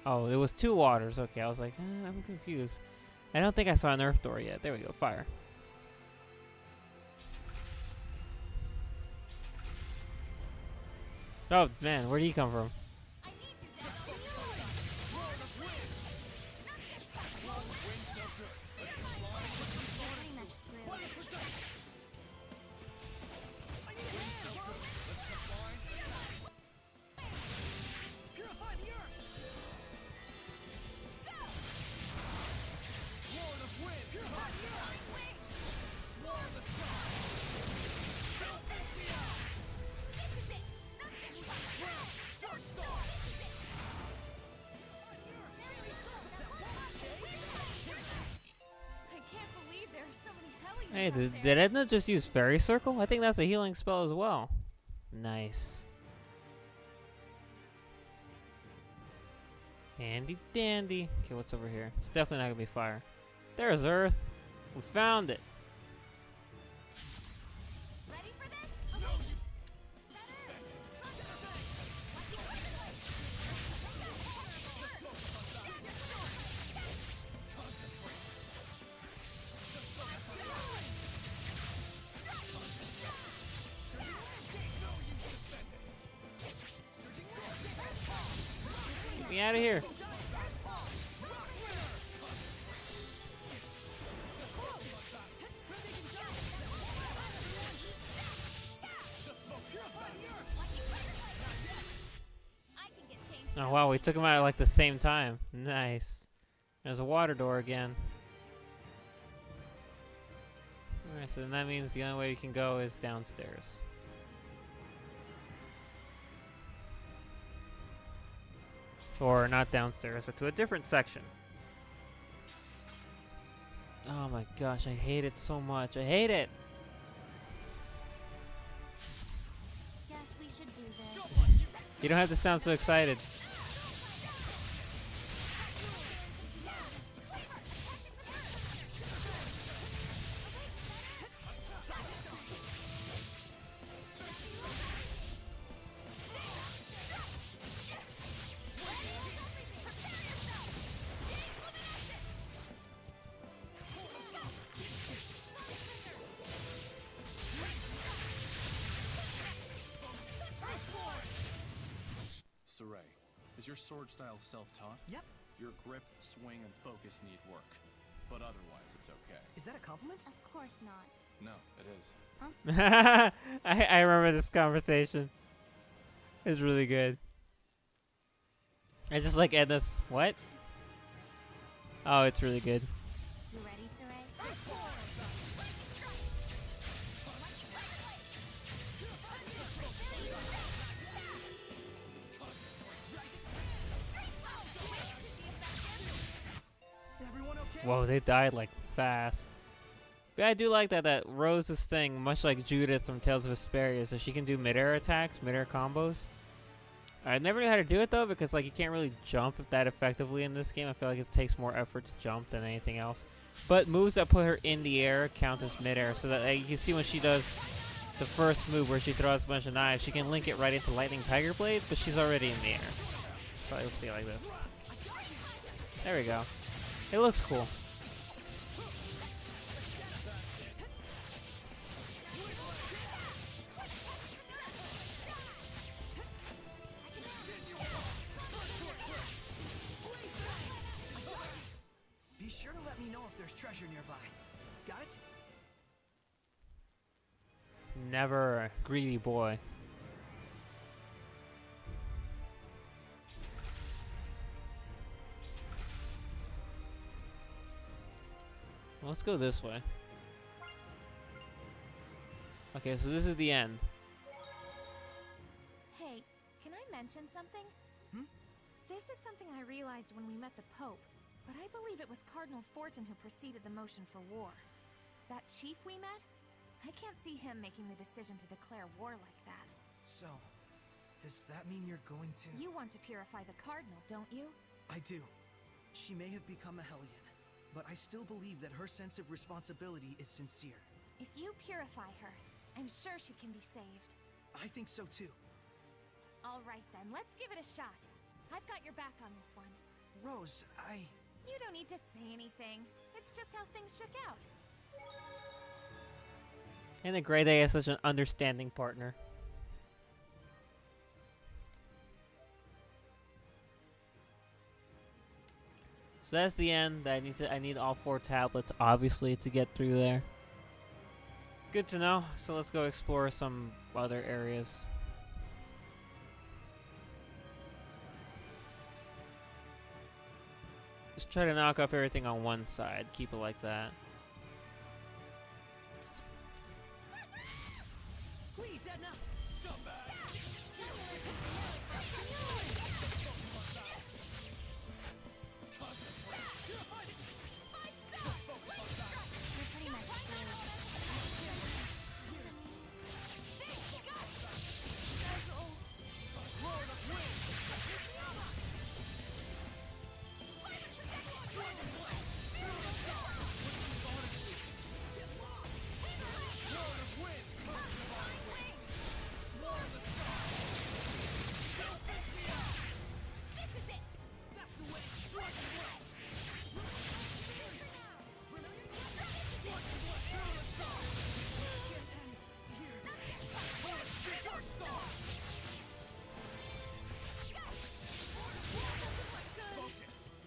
Oh, it was two waters. Okay, I was like, I'm confused. I don't think I saw an earth door yet. There we go. Fire. Oh, man. Where did he come from? Hey, did Edna just use Fairy Circle? I think that's a healing spell as well. Nice. Handy dandy. Okay, what's over here? It's definitely not gonna be fire. There's Earth. We found it. Ready for this? Get me out of here. Oh wow, we took him out at like the same time. Nice. There's a water door again. Alright, so then that means the only way you can go is downstairs. Or not downstairs, but to a different section. Oh my gosh, I hate it so much. I hate it! Guess we should do this. You don't have to sound so excited. Saray, is your sword style self-taught? Yep. Your grip, swing, and focus need work. But otherwise, it's okay. Is that a compliment? Of course not. No, it is. I remember this conversation. It's really good. I just like Edna's. What? Oh, it's really good. You ready, Saray? Whoa, they died like fast. But I do like that Rose's thing, much like Judith from Tales of Vesperia, so she can do mid-air attacks, mid-air combos. I never knew how to do it though, because like you can't really jump that effectively in this game. I feel like it takes more effort to jump than anything else. But moves that put her in the air count as mid-air, so that you can see when she does the first move where she throws a bunch of knives, she can link it right into Lightning Tiger Blade, but she's already in the air. So you'll see it like this. There we go. It looks cool. Be sure to let me know if there's treasure nearby. Got it? Never a greedy boy. Let's go this way. Okay, so this is the end. Hey, can I mention something? This is something I realized when we met the Pope, but I believe it was Cardinal Fortin who preceded the motion for war. That chief we met? I can't see him making the decision to declare war like that. So, does that mean you're going to... You want to purify the Cardinal, don't you? I do. She may have become a Hellion, but I still believe that her sense of responsibility is sincere. If you purify her, I'm sure she can be saved. I think so too. All right then, let's give it a shot. I've got your back on this one. Rose, You don't need to say anything. It's just how things shook out. And a Grey Day is such an understanding partner. So that's the end. I need all 4 tablets, obviously, to get through there. Good to know. So let's go explore some other areas. Just try to knock off everything on one side. Keep it like that. Please, Edna!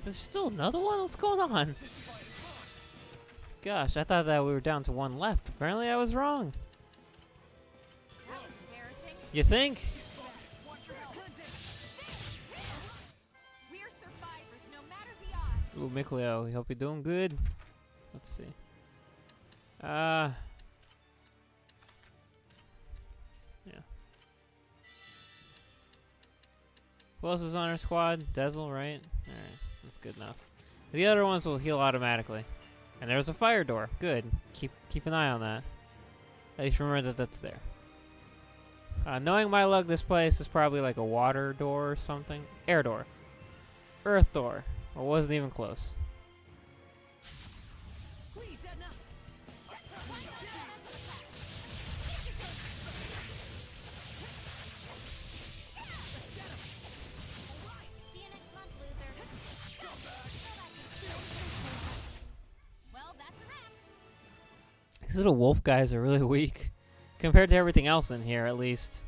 There's still another one? What's going on? Gosh, I thought that we were down to 1 left. Apparently I was wrong. That was embarrassing. You think? We're survivors, no matter the odds. Ooh, Mikleo, we hope you're doing good. Let's see. Yeah. Who else is on our squad? Dezel, right? Alright, that's good enough. The other ones will heal automatically. And there's a fire door. Good. Keep an eye on that. At least remember that that's there. Knowing my luck, this place is probably like a water door or something. Air door. Earth door. Well, wasn't even close. Please, Edna! See you next month, loser. Well, that's a wrap. These little wolf guys are really weak. Compared to everything else in here, at least.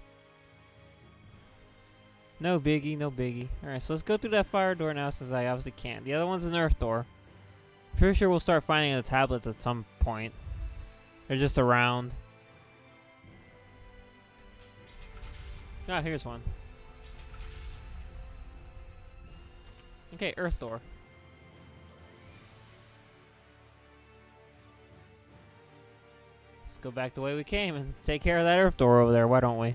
No biggie, no biggie. Alright, so let's go through that fire door now since I obviously can't. The other one's an earth door. Pretty sure we'll start finding the tablets at some point. They're just around. Ah, here's one. Okay, earth door. Let's go back the way we came and take care of that earth door over there, why don't we?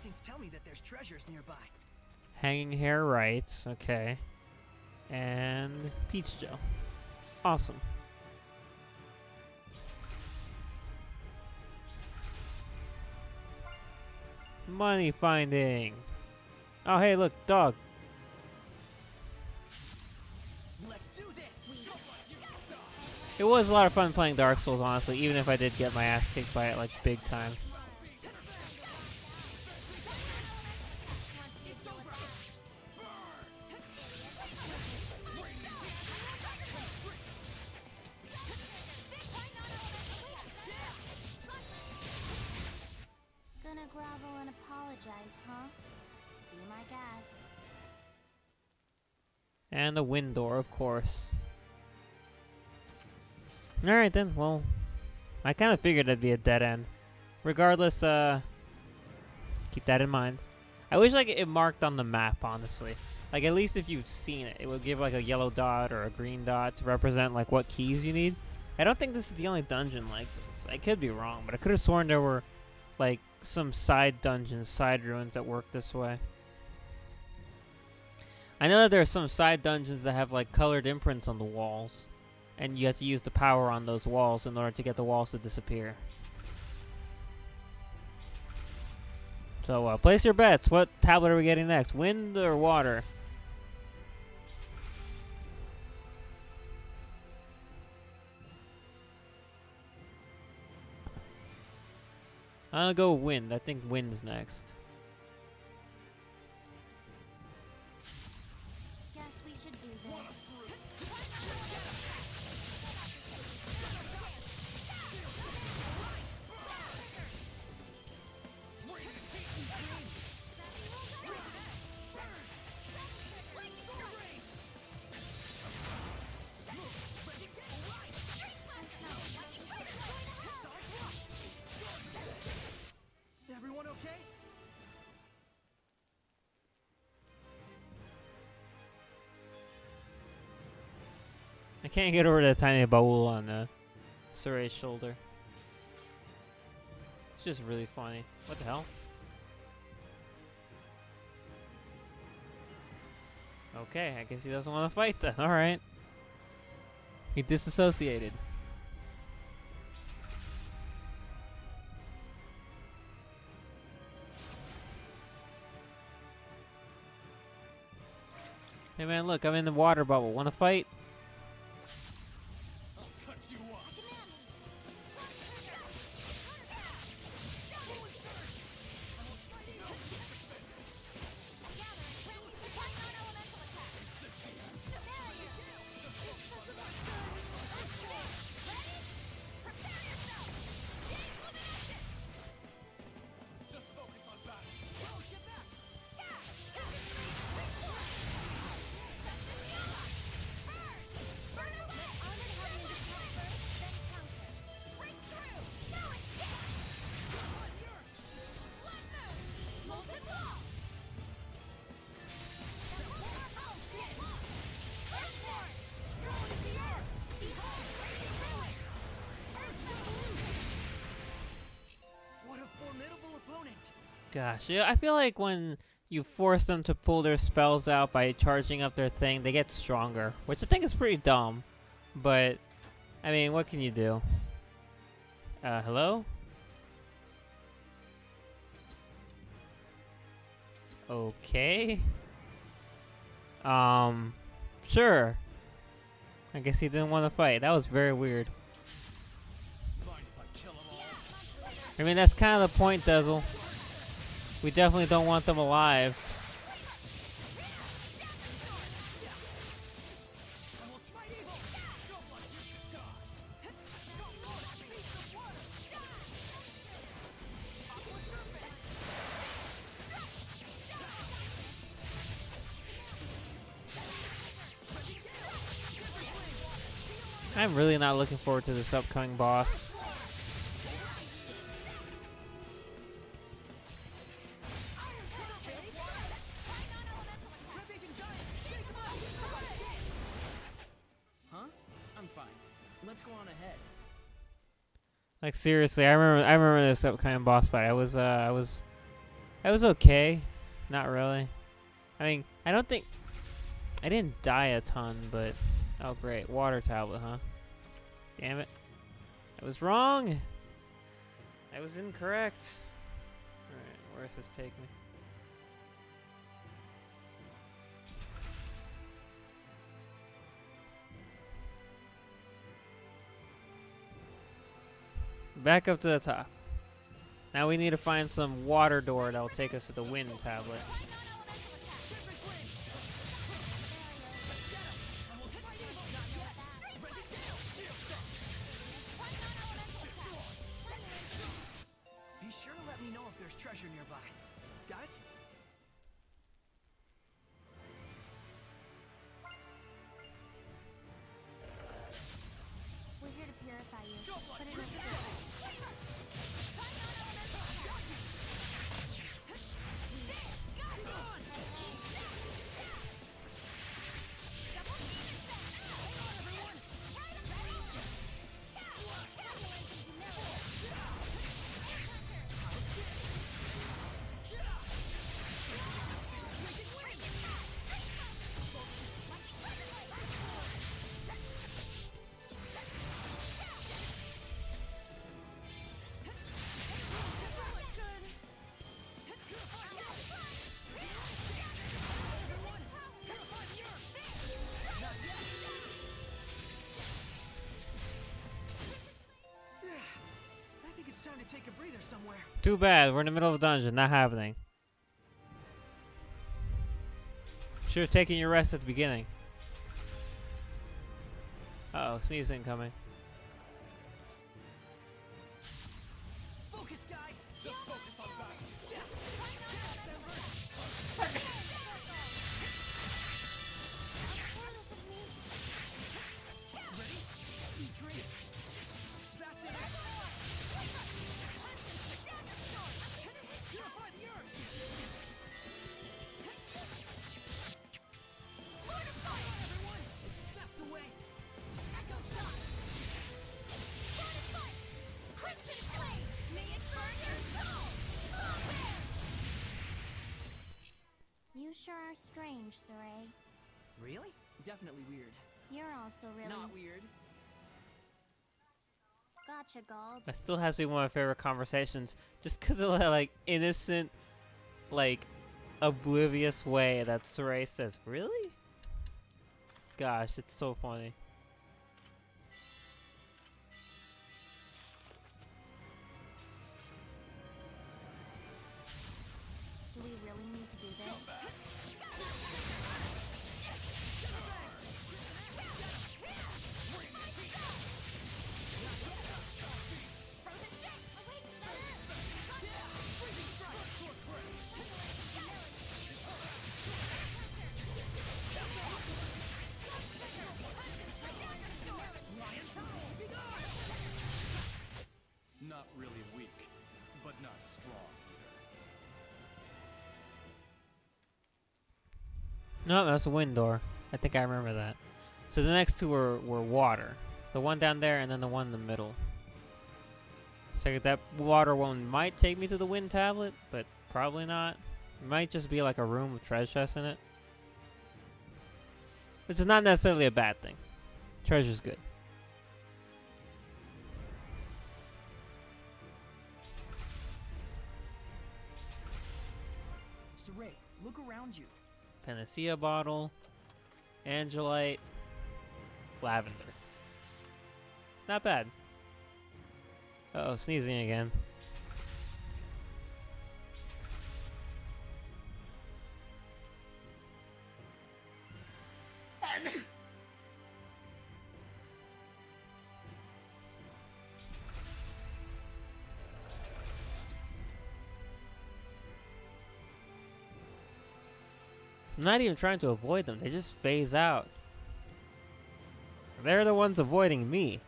instincts tell me that there's treasures nearby. Hanging hair, right? Okay. And peach gel. Awesome. Money finding. Oh, hey, look, dog. Let's do this. It was a lot of fun playing Dark Souls, honestly, even if I did get my ass kicked by it, like, big time. Gonna grovel and apologize, huh? Be my guest. And the wind door, of course. Alright then, well, I kind of figured it'd be a dead end. Regardless, keep that in mind. I wish like it marked on the map, honestly. Like at least if you've seen it, it would give like a yellow dot or a green dot to represent like what keys you need. I don't think this is the only dungeon like this. I could be wrong, but I could have sworn there were like some side dungeons, side ruins that work this way. I know that there are some side dungeons that have like colored imprints on the walls, and you have to use the power on those walls in order to get the walls to disappear. So place your bets. What tablet are we getting next? Wind or water? I'm gonna go wind. I think wind's next. Guess we should do this. Everyone okay? I can't get over the tiny bowl on Suray's shoulder. It's just really funny. What the hell? Okay, I guess he doesn't want to fight then. Alright. He disassociated. Hey man, look, I'm in the water bubble. Wanna fight? I'll cut you up. Just focus on battle. What a formidable opponent! Gosh, yeah, I feel like when you force them to pull their spells out by charging up their thing, they get stronger, which I think is pretty dumb. But, I mean, what can you do? Hello? Okay. Sure. I guess he didn't want to fight. That was very weird. Mind if I kill 'em all? I mean, that's kind of the point, Dezel. We definitely don't want them alive. I'm really not looking forward to this upcoming boss. Huh? I'm fine. Let's go on ahead. Like seriously, I remember this upcoming boss fight. I was That was okay. Not really. I mean, I don't think... I didn't die a ton, but... Oh, great. Water tablet, huh? Damn it. I was wrong! I was incorrect. Alright, where does this take me? Back up to the top. Now we need to find some water door that will take us to the wind tablet. Be sure to let me know if there's treasure nearby. Got it? We're here to purify you, but it'll still... Time to take a breather somewhere. Too bad, we're in the middle of a dungeon, not happening. Should have taken your rest at the beginning. Uh-oh, sneeze incoming. Focus, guys. Just focus on battle. Ready? Sweet dream. That's it. Purify the earth. Fortify everyone. That's the way. Echo shot. Fortify! Crimson flame! May it burn your soul! You sure are strange, Saray. Really? Definitely weird. You're also really... Not weird. Gotcha, Gald. That still has to be one of my favorite conversations, just because of that, like, innocent, like, oblivious way that Saray says, "Really?" Gosh, it's so funny. Do we really need to do this? Not really weak, but not strong either. No, that's a wind door. I think I remember that. So the next two were water. The one down there and then the one in the middle. So that water one might take me to the wind tablet, but probably not. It might just be like a room with treasure chests in it. Which is not necessarily a bad thing. Treasure's good. Saray, look around you. Panacea bottle. Angelite. Lavender. Not bad. Uh-oh, sneezing again. I'm not even trying to avoid them, they just phase out. They're the ones avoiding me.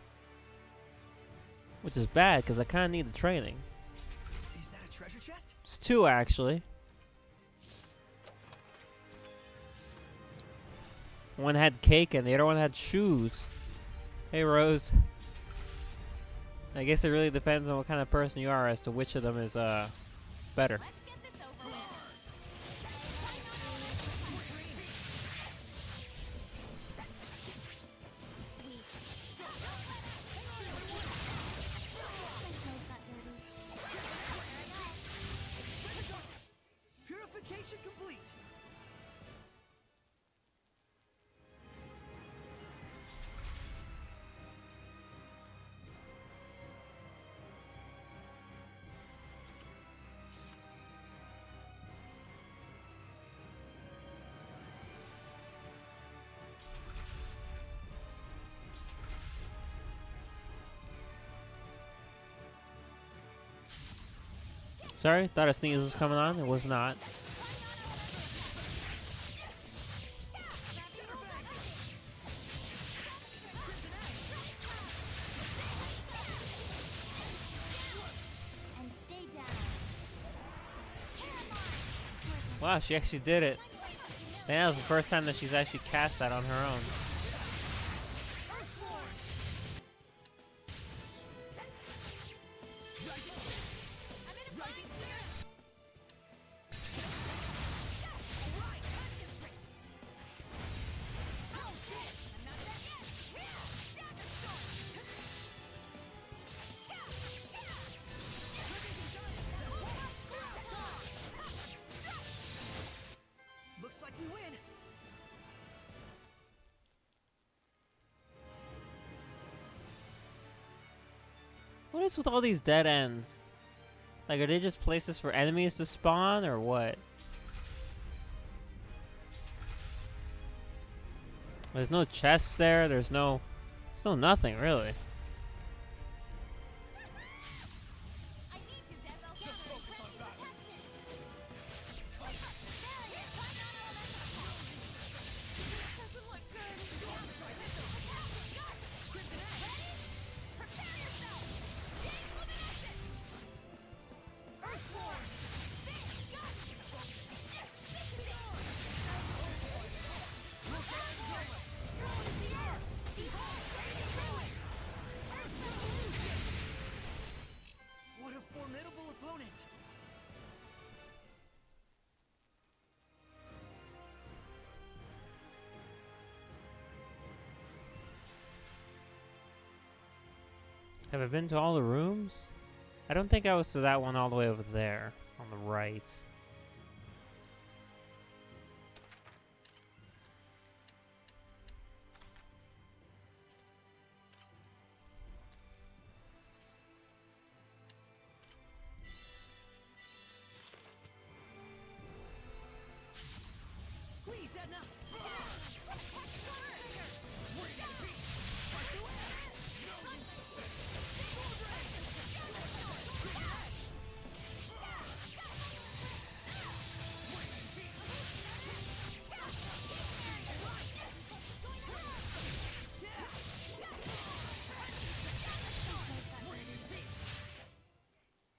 Which is bad, because I kind of need the training. Is that a treasure chest? It's two, actually. One had cake and the other one had shoes. Hey, Rose. I guess it really depends on what kind of person you are as to which of them is, better. Let's get this over Sorry, thought a sneeze was coming on. It was not. And stay down. Wow, she actually did it. I think that was the first time that she's actually cast that on her own. Looks like we win. What is with all these dead ends? Like, are they just places for enemies to spawn, or what? There's no chests there. There's no nothing really. What a formidable opponent. Have I been to all the rooms? I don't think I was to that one all the way over there on the right. Please, Edna.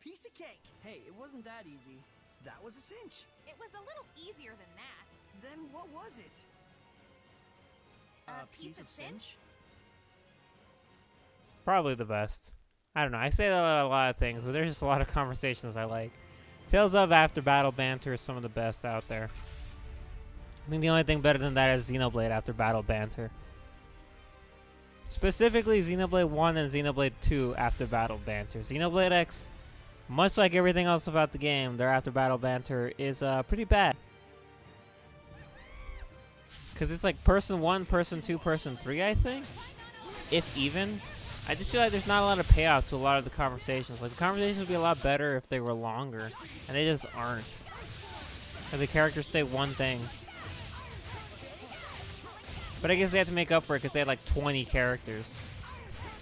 Piece of cake. Hey, it wasn't that easy. That was a cinch. It was a little easier than that. Then what was it? A piece of cinch? Probably the best. I don't know. I say that about a lot of things, but there's just a lot of conversations I like. Tales of After Battle banter is some of the best out there. I think the only thing better than that is Xenoblade After Battle banter. Specifically, Xenoblade 1 and Xenoblade 2 After Battle banter. Xenoblade X, much like everything else about the game, their After Battle banter is pretty bad. Because it's like person 1, person 2, person 3, I think? If even. I just feel like there's not a lot of payoff to a lot of the conversations. Like, the conversations would be a lot better if they were longer. And they just aren't. Or the characters say one thing. But I guess they have to make up for it because they had like 20 characters.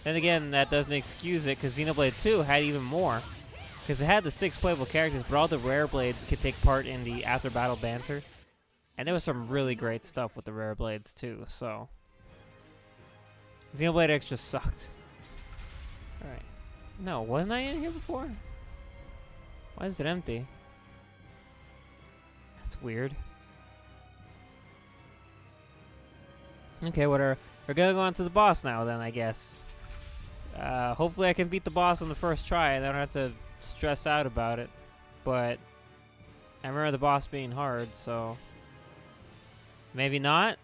Then again, that doesn't excuse it because Xenoblade 2 had even more. Because it had the 6 playable characters, but all the rare blades could take part in the after battle banter. And there was some really great stuff with the rare blades too, so. Xenoblade X just sucked. Alright. No, wasn't I in here before? Why is it empty? That's weird. Okay, whatever. We're gonna go on to the boss now then, I guess. Hopefully I can beat the boss on the first try and I don't have to stress out about it. But I remember the boss being hard, so maybe not.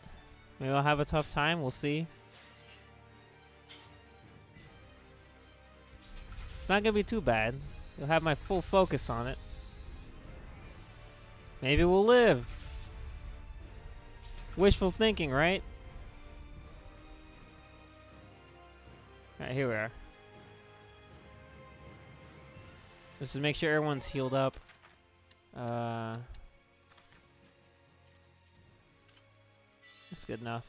Maybe I'll have a tough time, we'll see. It's not gonna be too bad. You'll have my full focus on it. Maybe we'll live. Wishful thinking, right? Alright, here we are. Just to make sure everyone's healed up. That's good enough.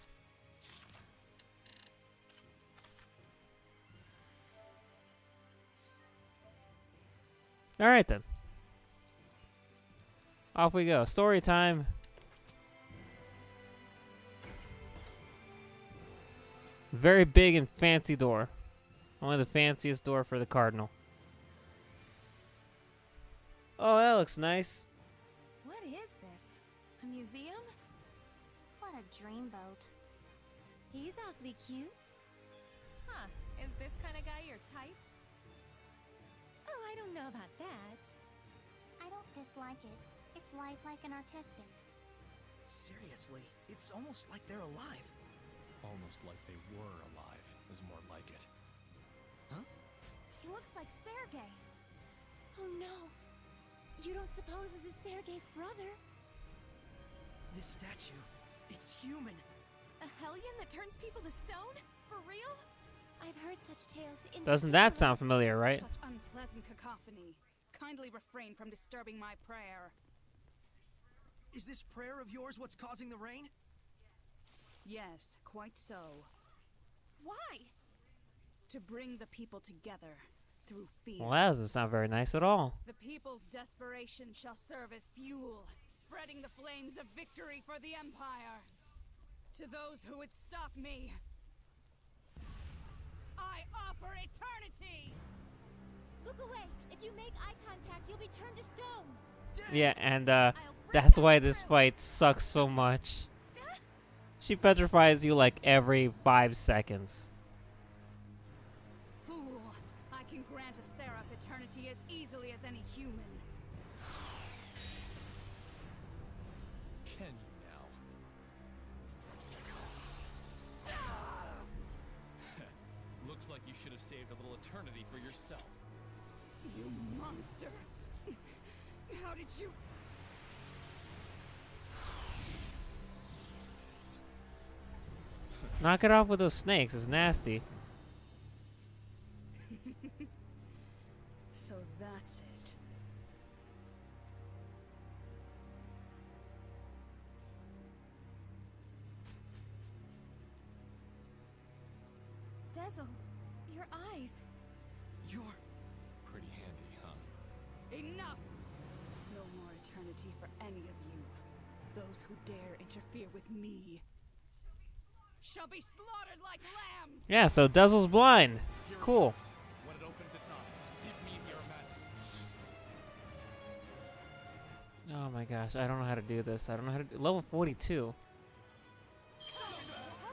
Alright then. Off we go. Story time. Very big and fancy door. Only the fanciest door for the Cardinal. Oh, that looks nice. What is this? A museum? What a dreamboat. He's awfully cute. Huh. Is this kind of guy your type? Oh, I don't know about that. I don't dislike it. It's lifelike and artistic. Seriously, it's almost like they're alive. Almost like they were alive is more like it. Huh? He looks like Sergei. Oh no! You don't suppose this is Sergei's brother? This statue, it's human. A hellion that turns people to stone? For real? I've heard such tales in Doesn't that sound familiar, right? Such unpleasant cacophony. Kindly refrain from disturbing my prayer. Is this prayer of yours what's causing the rain? Yes, quite so. Why? To bring the people together through fear. Well, that doesn't sound very nice at all. The people's desperation shall serve as fuel, spreading the flames of victory for the Empire. To those who would stop me, I offer eternity! Look away! If you make eye contact, you'll be turned to stone! Yeah, and that's why this fight sucks so much. She petrifies you like every 5 seconds. Fool! I can grant a seraph eternity as easily as any human. Can you now? Looks like you should have saved a little eternity for yourself. You monster! How did you... Knock it off with those snakes. It's nasty. So that's it. Dezel, your eyes. You're... Pretty handy, huh? Enough! No more eternity for any of you. Those who dare interfere with me shall be slaughtered like lambs! Yeah, so Dezel's blind. Here it Cool. comes. When it opens its eyes, give me the armatus. Oh my gosh, I don't know how to do this. I don't know how to do level 42. How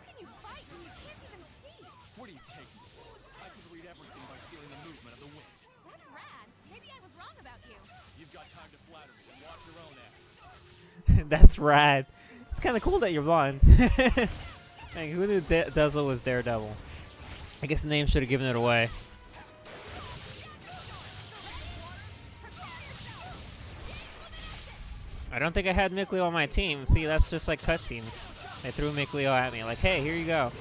can you fight when you can't even see? What do you take me for? I can read everything by feeling the movement of the wind. That's rad. Maybe I was wrong about you. You've got time to flatter me and watch your own ass. That's rad. It's kind of cool that you're blind. Hey, who knew Dezel was Daredevil? I guess the name should have given it away. I don't think I had Mikleo on my team. See, that's just like cutscenes. They threw Mikleo at me like, hey, here you go.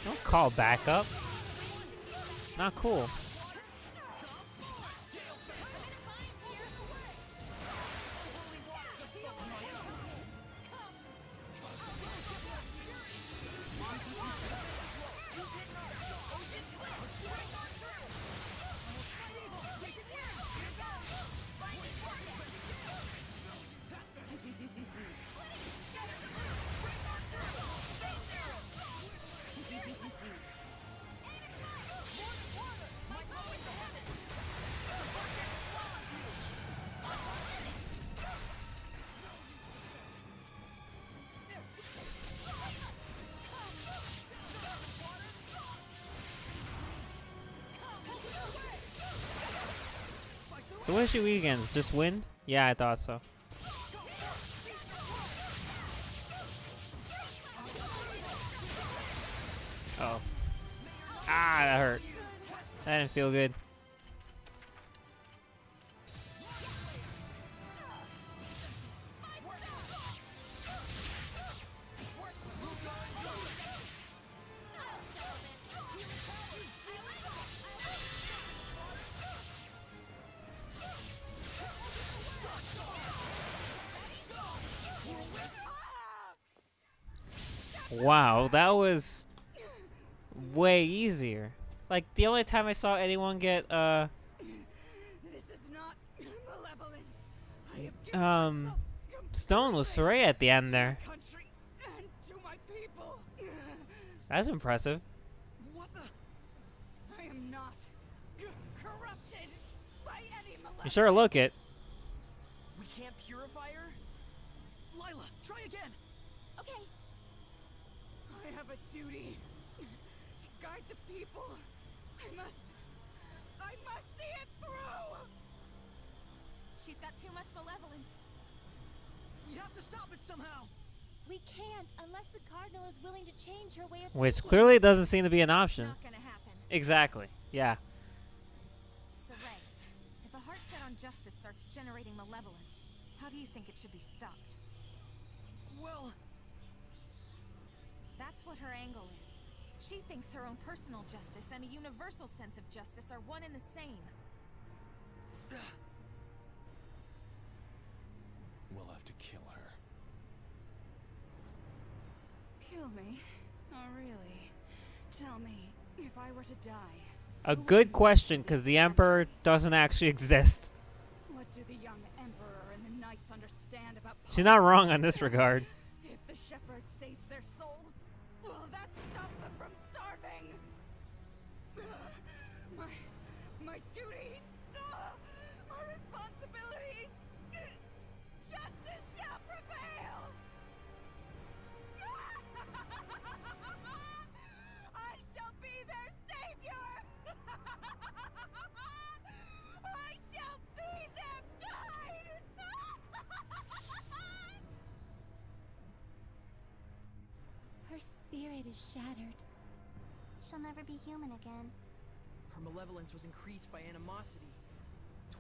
Don't call back up. Not cool. So what is she weak against? Just wind? Yeah, I thought so. Oh. Ah, that hurt. That didn't feel good. Wow, that was way easier. Like, the only time I saw anyone get, This is not malevolence. I have given myself Stone was Soraya at the end there. country and to my people. That's impressive. What the? I am not corrupted by any malevolence. You sure look it. We can't purify her? Lila, try again. Okay. I have a duty to guide the people. I must see it through. She's got too much malevolence. We have to stop it somehow. We can't unless the Cardinal is willing to change her way of Which thinking. clearly doesn't seem to be an option. Not gonna happen. Exactly. Yeah. So Ray, if a heart set on justice starts generating malevolence, how do you think it should be stopped? Well, That's what her angle is. She thinks her own personal justice and a universal sense of justice are one and the same. We'll have to kill her. Kill me? Oh, really? Tell me, if I were to die, A good question, because the Emperor doesn't actually exist. what do the young Emperor and the Knights understand about politics? She's not wrong on this regard. If the shepherd saves their souls, will that stop them from starving? My duties, my responsibilities. Justice shall prevail. I shall be their savior. I shall be their guide. Her spirit is shattered. She'll never be human again. Her malevolence was increased by animosity.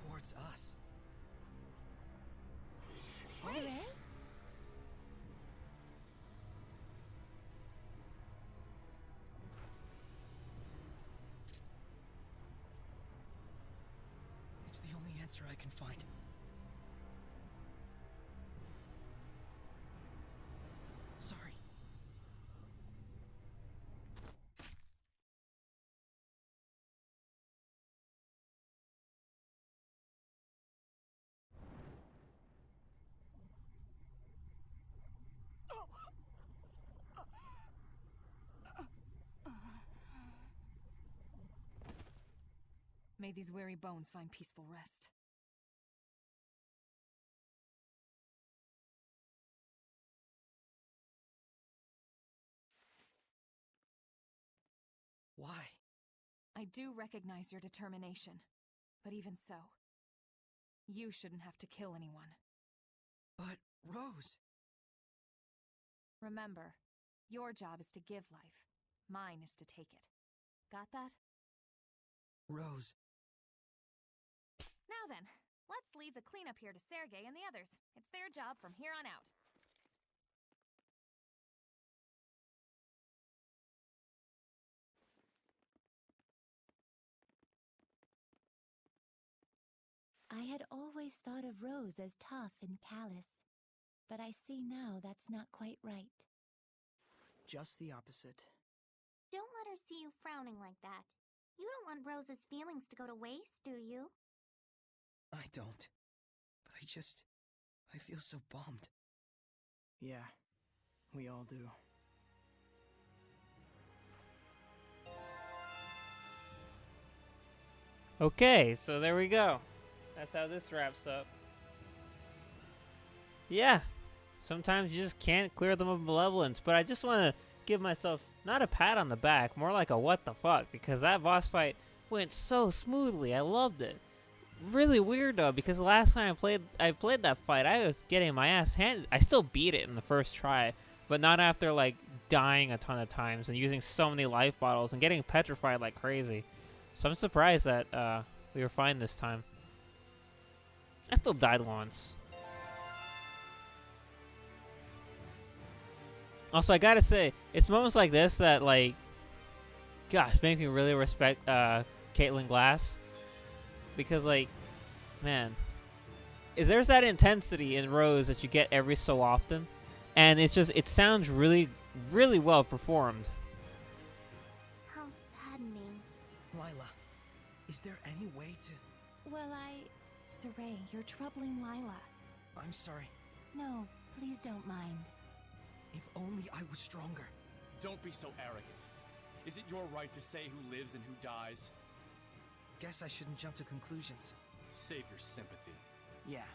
towards us. Wait. It's the only answer I can find. Sorry. May these weary bones find peaceful rest. Why? I do recognize your determination, but even so, you shouldn't have to kill anyone. But, Rose... Remember, your job is to give life. Mine is to take it. Got that? Rose... Now then, let's leave the cleanup here to Sergei and the others. It's their job from here on out. I had always thought of Rose as tough and callous, but I see now that's not quite right. Just the opposite. Don't let her see you frowning like that. You don't want Rose's feelings to go to waste, do you? I don't. I feel so bummed. Yeah, we all do. Okay, so there we go. That's how this wraps up. Yeah, sometimes you just can't clear them of malevolence, but I just want to give myself not a pat on the back, more like a what the fuck, because that boss fight went so smoothly. I loved it. Really weird though, because the last time I played that fight, I was getting my ass handed. I still beat it in the first try, but not after like dying a ton of times and using so many life bottles and getting petrified like crazy. So I'm surprised that we were fine this time. I still died once. Also, I gotta say, it's moments like this that, like, gosh, make me really respect Caitlin Glass. Because, like, man, there's that intensity in Rose that you get every so often. And it's just, it sounds really really well performed. How saddening. Lila, is there any way to... Well, Saray, you're troubling Lila. I'm sorry. No, please don't mind. If only I was stronger. Don't be so arrogant. Is it your right to say who lives and who dies? Guess I shouldn't jump to conclusions. Save your sympathy. Yeah,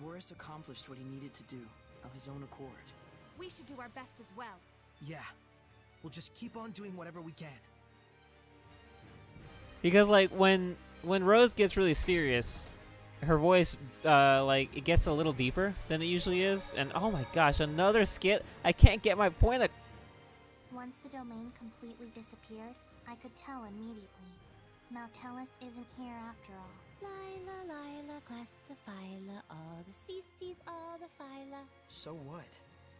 Boris accomplished what he needed to do, of his own accord. We should do our best as well. Yeah. We'll just keep on doing whatever we can. Because like when Rose gets really serious, her voice like it gets a little deeper than it usually is, and oh my gosh, another skit. I can't get my point across. Once the domain completely disappeared, I could tell immediately. Now Tellus isn't here after all. Lila, classiphyla, all the species, all the phyla. So what?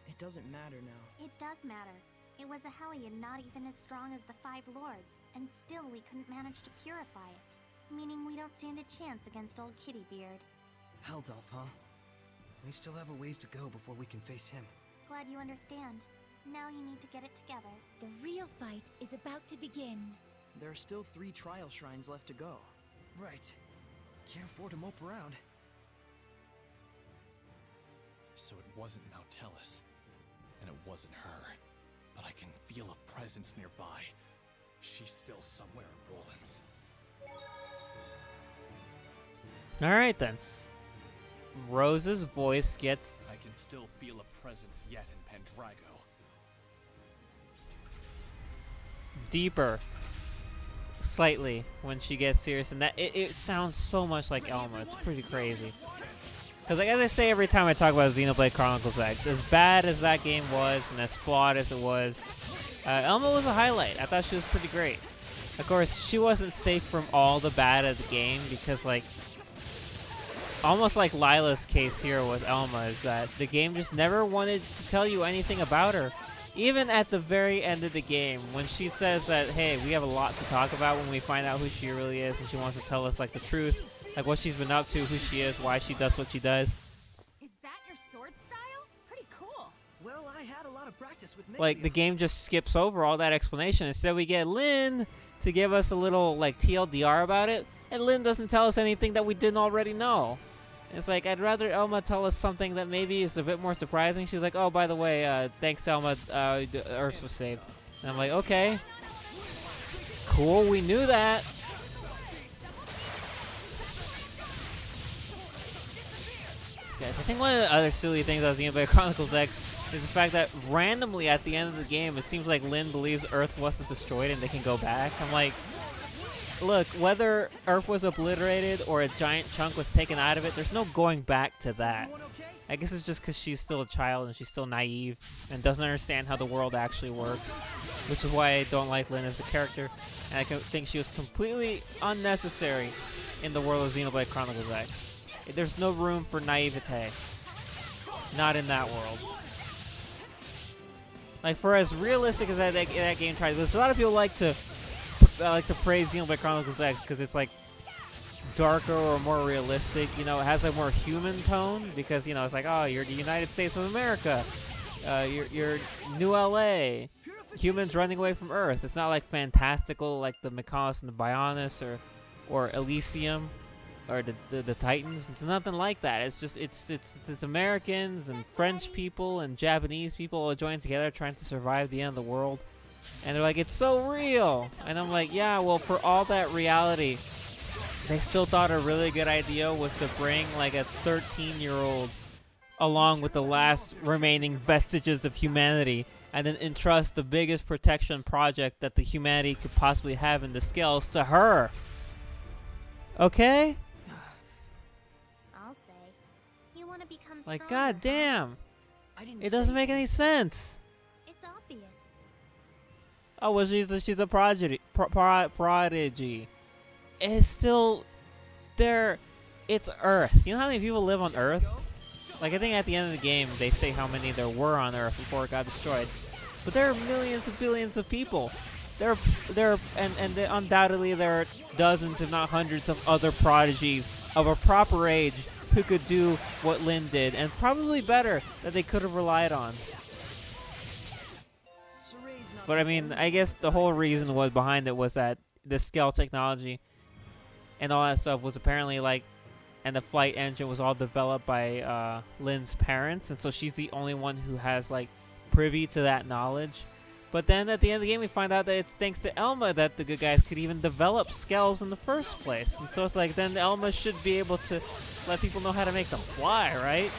It doesn't matter now. It does matter. It was a Hellion not even as strong as the Five Lords, and still we couldn't manage to purify it. Meaning we don't stand a chance against old Kittybeard. Heldolf, huh? We still have a ways to go before we can face him. Glad you understand. Now you need to get it together. The real fight is about to begin. There are still 3 trial shrines left to go. Right. Can't afford to mope around. So it wasn't Nautilus, and it wasn't her. But I can feel a presence nearby. She's still somewhere in Roland's. Alright then. Rose's voice gets I can still feel a presence yet in Pendrago. deeper slightly when she gets serious, and that it sounds so much like Elma. It's pretty crazy. Because like, as I say every time I talk about Xenoblade Chronicles X, as bad as that game was and as flawed as it was, Elma was a highlight. I thought she was pretty great. Of course, she wasn't safe from all the bad of the game because, like, almost like Lila's case here with Elma, is that the game just never wanted to tell you anything about her. Even at the very end of the game, when she says that, hey, we have a lot to talk about when we find out who she really is, and she wants to tell us, like, the truth, like what she's been up to, who she is, why she does what she does. Is that your sword style? Pretty cool. Well, I had a lot of practice with Like, the game just skips over all that explanation. Instead, we get Lynn to give us a little, like, TLDR about it, and Lynn doesn't tell us anything that we didn't already know. It's like, I'd rather Elma tell us something that maybe is a bit more surprising. She's like, oh, by the way, thanks, Elma, Earth was saved. And I'm like, okay. Cool, we knew that. Guys, I think one of the other silly things I was thinking about Chronicles X is the fact that randomly at the end of the game, it seems like Lynn believes Earth wasn't destroyed and they can go back. I'm like, look, whether Earth was obliterated or a giant chunk was taken out of it, there's no going back to that. I guess it's just because she's still a child and she's still naive and doesn't understand how the world actually works, which is why I don't like Lynn as a character, and I think she was completely unnecessary in the world of Xenoblade Chronicles X. There's no room for naivete. Not in that world. Like, for as realistic as that game tried, there's a lot of people like to praise Xenoblade Chronicles X because it's like darker or more realistic. You know, it has a more human tone because, you know, it's like, oh, you're the United States of America, you're New LA, humans running away from Earth. It's not like fantastical like the Mechonis and the Bionis or Elysium or the Titans. It's nothing like that. It's just it's Americans and French people and Japanese people all joined together trying to survive the end of the world. And they're like, it's so real. And I'm like, yeah, well, for all that reality, they still thought a really good idea was to bring like a 13-year-old along with the last remaining vestiges of humanity and then entrust the biggest protection project that the humanity could possibly have in the scales to her. Okay? I'll say. You want to become Like, stronger, god damn. I It doesn't make any sense. It's obvious. Oh, well, she's a prodigy. Prodigy. It's still there. It's Earth. You know how many people live on Earth? Like, I think at the end of the game, they say how many there were on Earth before it got destroyed. But there are millions of billions of people. And undoubtedly there are dozens, if not hundreds, of other prodigies of a proper age who could do what Lynn did, and probably better, that they could have relied on. But I mean, I guess the whole reason was behind it was that the scale technology and all that stuff was apparently like, and the flight engine was all developed by Lynn's parents, and so she's the only one who has like privy to that knowledge. But then at the end of the game, we find out that it's thanks to Elma that the good guys could even develop skulls in the first place. And so it's like, then Elma should be able to let people know how to make them fly, right?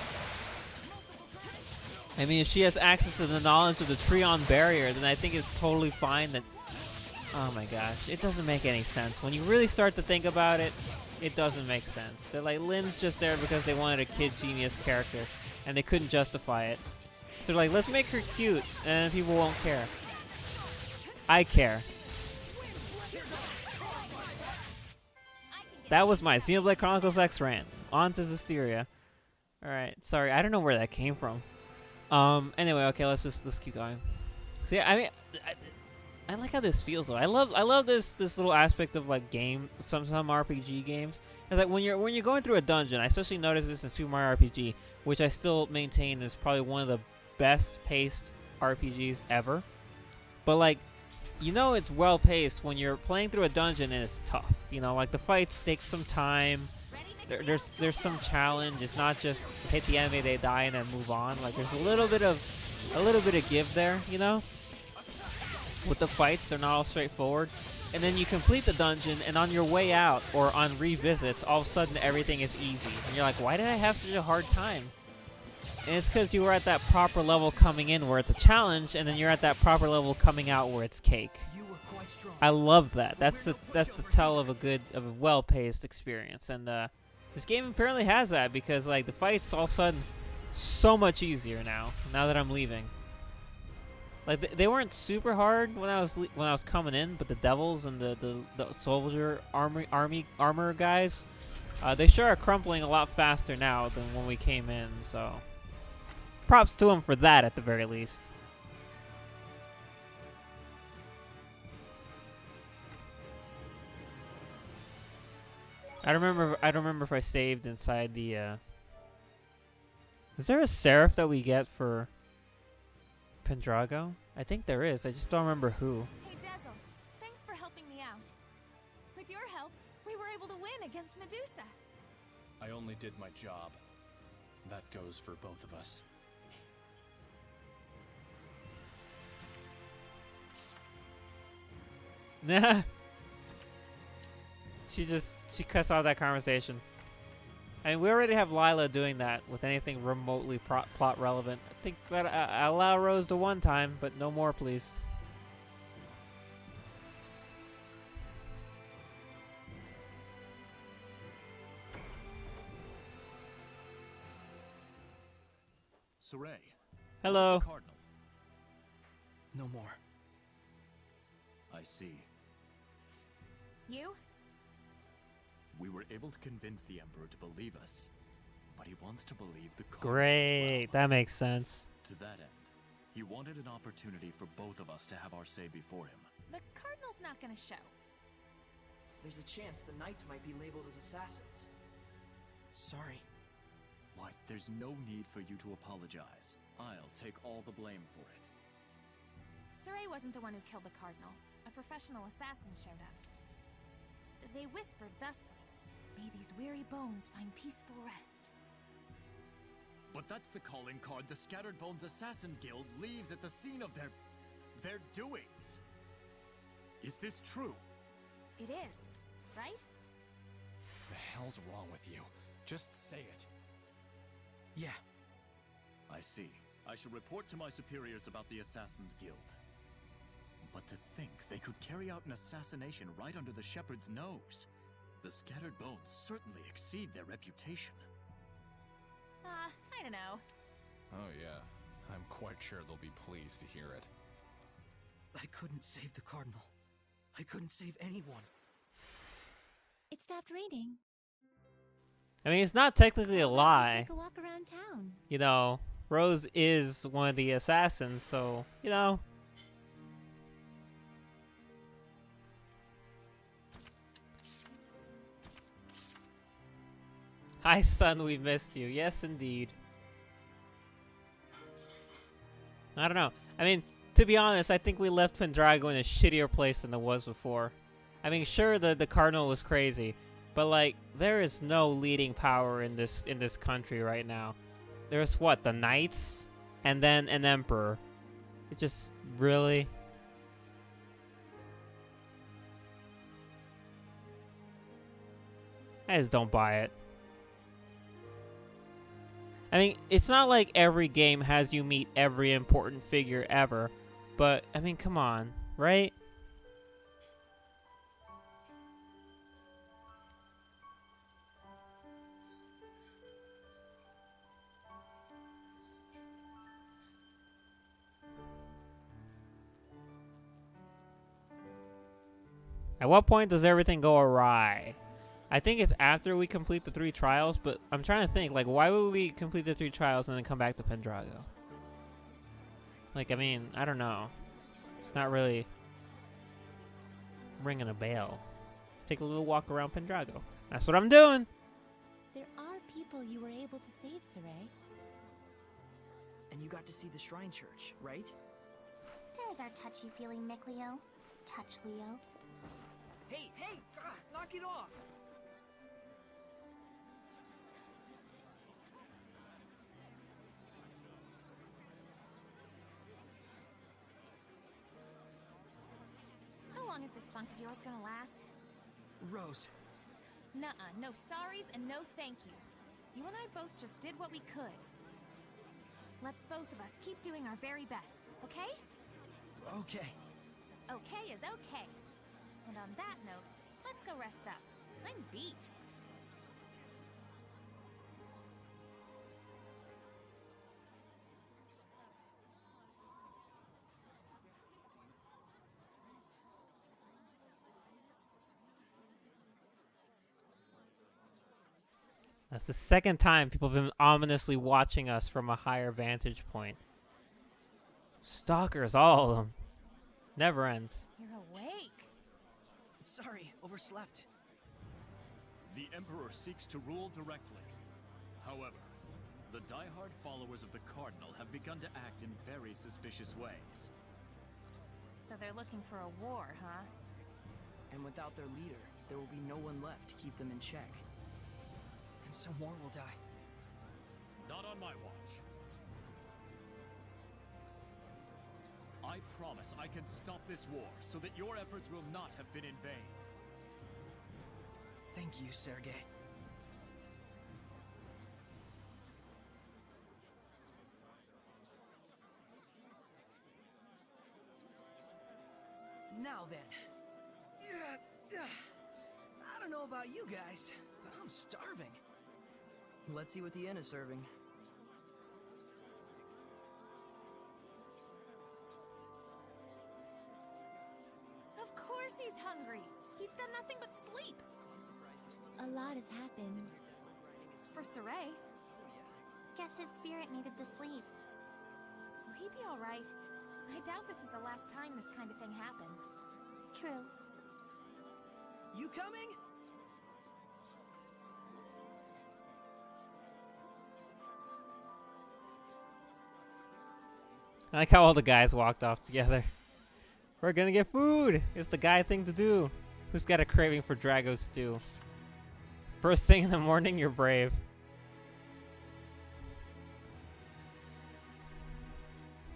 I mean, if she has access to the knowledge of the Treon barrier, then I think it's totally fine that... Oh my gosh, it doesn't make any sense. When you really start to think about it, it doesn't make sense. They're like, Lynn's just there because they wanted a kid genius character, and they couldn't justify it. So they're like, let's make her cute, and people won't care. I care. That was my Xenoblade Chronicles X rant. On to Zestiria. Alright, sorry, I don't know where that came from. Anyway, okay, let's keep going. So yeah, I mean, I like how this feels though. I love this little aspect of like some RPG games. It's like when you're going through a dungeon, I especially notice this in Super Mario RPG, which I still maintain is probably one of the best paced RPGs ever. But like, you know, it's well paced when you're playing through a dungeon and it's tough. You know, like the fights take some time. There's some challenge. It's not just hit the enemy, they die, and then move on. Like there's a little bit of give there, you know. With the fights, they're not all straightforward. And then you complete the dungeon, and on your way out or on revisits, all of a sudden everything is easy, and you're like, why did I have such a hard time? And it's because you were at that proper level coming in where it's a challenge, and then you're at that proper level coming out where it's cake. I love that. That's the tell of a well-paced experience, and this game apparently has that because like the fights all of a sudden so much easier now that I'm leaving. Like they weren't super hard when I was coming in, but the devils and the soldier armor guys, they sure are crumpling a lot faster now than when we came in. So props to them for that at the very least. I don't remember if I saved inside the. Is there a seraph that we get for Pendrago? I think there is. I just don't remember who. Hey Dazzle, thanks for helping me out. With your help, we were able to win against Medusa. I only did my job. That goes for both of us. Nah. She cuts off that conversation. I mean, we already have Lila doing that with anything remotely plot relevant. I think that I allow Rose to one time, but no more, please. Saray. Hello. Cardinal. No more. I see. You? We were able to convince the Emperor to believe us, but he wants to believe the Cardinal Great, as well. that makes sense. To that end, he wanted an opportunity for both of us to have our say before him. The Cardinal's not gonna show. There's a chance the Knights might be labeled as assassins. Sorry. Why, there's no need for you to apologize. I'll take all the blame for it. Saray wasn't the one who killed the Cardinal. A professional assassin showed up. They whispered thusly, "May these weary bones find peaceful rest." But that's the calling card the Scattered Bones Assassin Guild leaves at the scene of their doings. Is this true? It is, right? The hell's wrong with you? Just say it. Yeah. I see. I shall report to my superiors about the Assassin's Guild. But to think they could carry out an assassination right under the Shepherd's nose. The Scattered Bones certainly exceed their reputation. I don't know. Oh yeah, I'm quite sure they'll be pleased to hear it. I couldn't save the Cardinal. I couldn't save anyone. It stopped raining. I mean, it's not technically a lie. Take a walk around town. You know, Rose is one of the assassins, so, you know. Hi, son, we missed you. Yes, indeed. I don't know. I mean, To be honest, I think we left Pendrago in a shittier place than it was before. I mean, sure, the Cardinal was crazy, but like, there is no leading power in this country right now. There's what, the Knights, and then an Emperor. It just really. I just don't buy it. I mean, it's not like every game has you meet every important figure ever, but I mean, come on, right? At what point does everything go awry? I think it's after we complete the 3 trials, but I'm trying to think, like, why would we complete the 3 trials and then come back to Pendrago? Like, I mean, I don't know. It's not really ringing a bell. Take a little walk around Pendrago. That's what I'm doing! There are people you were able to save, Saray. And you got to see the Shrine Church, right? There's our touchy-feely Micleo. Touch, Leo. Hey, hey! Knock it off! How long is this funk of yours gonna last? Rose. Nuh-uh, no sorries and no thank yous. You and I both just did what we could. Let's both of us keep doing our very best, okay? Okay. Okay is okay. And on that note, let's go rest up. I'm beat. That's the second time people have been ominously watching us from a higher vantage point. Stalkers, all of them. Never ends. You're awake. Sorry, overslept. The Emperor seeks to rule directly. However, the die-hard followers of the Cardinal have begun to act in very suspicious ways. So they're looking for a war, huh? And without their leader, there will be no one left to keep them in check. And some more will die. Not on my watch. I promise I can stop this war so that your efforts will not have been in vain. Thank you, Sergei. Now then. I don't know about you guys, but I'm starving. Let's see what the inn is serving. Of course he's hungry. He's done nothing but sleep. A lot has happened. For Saray, Guess his spirit needed the sleep. will he be all right? I doubt this is the last time this kind of thing happens. True. You coming? I like how all the guys walked off together. We're gonna get food! It's the guy thing to do. Who's got a craving for Drago stew? First thing in the morning, you're brave.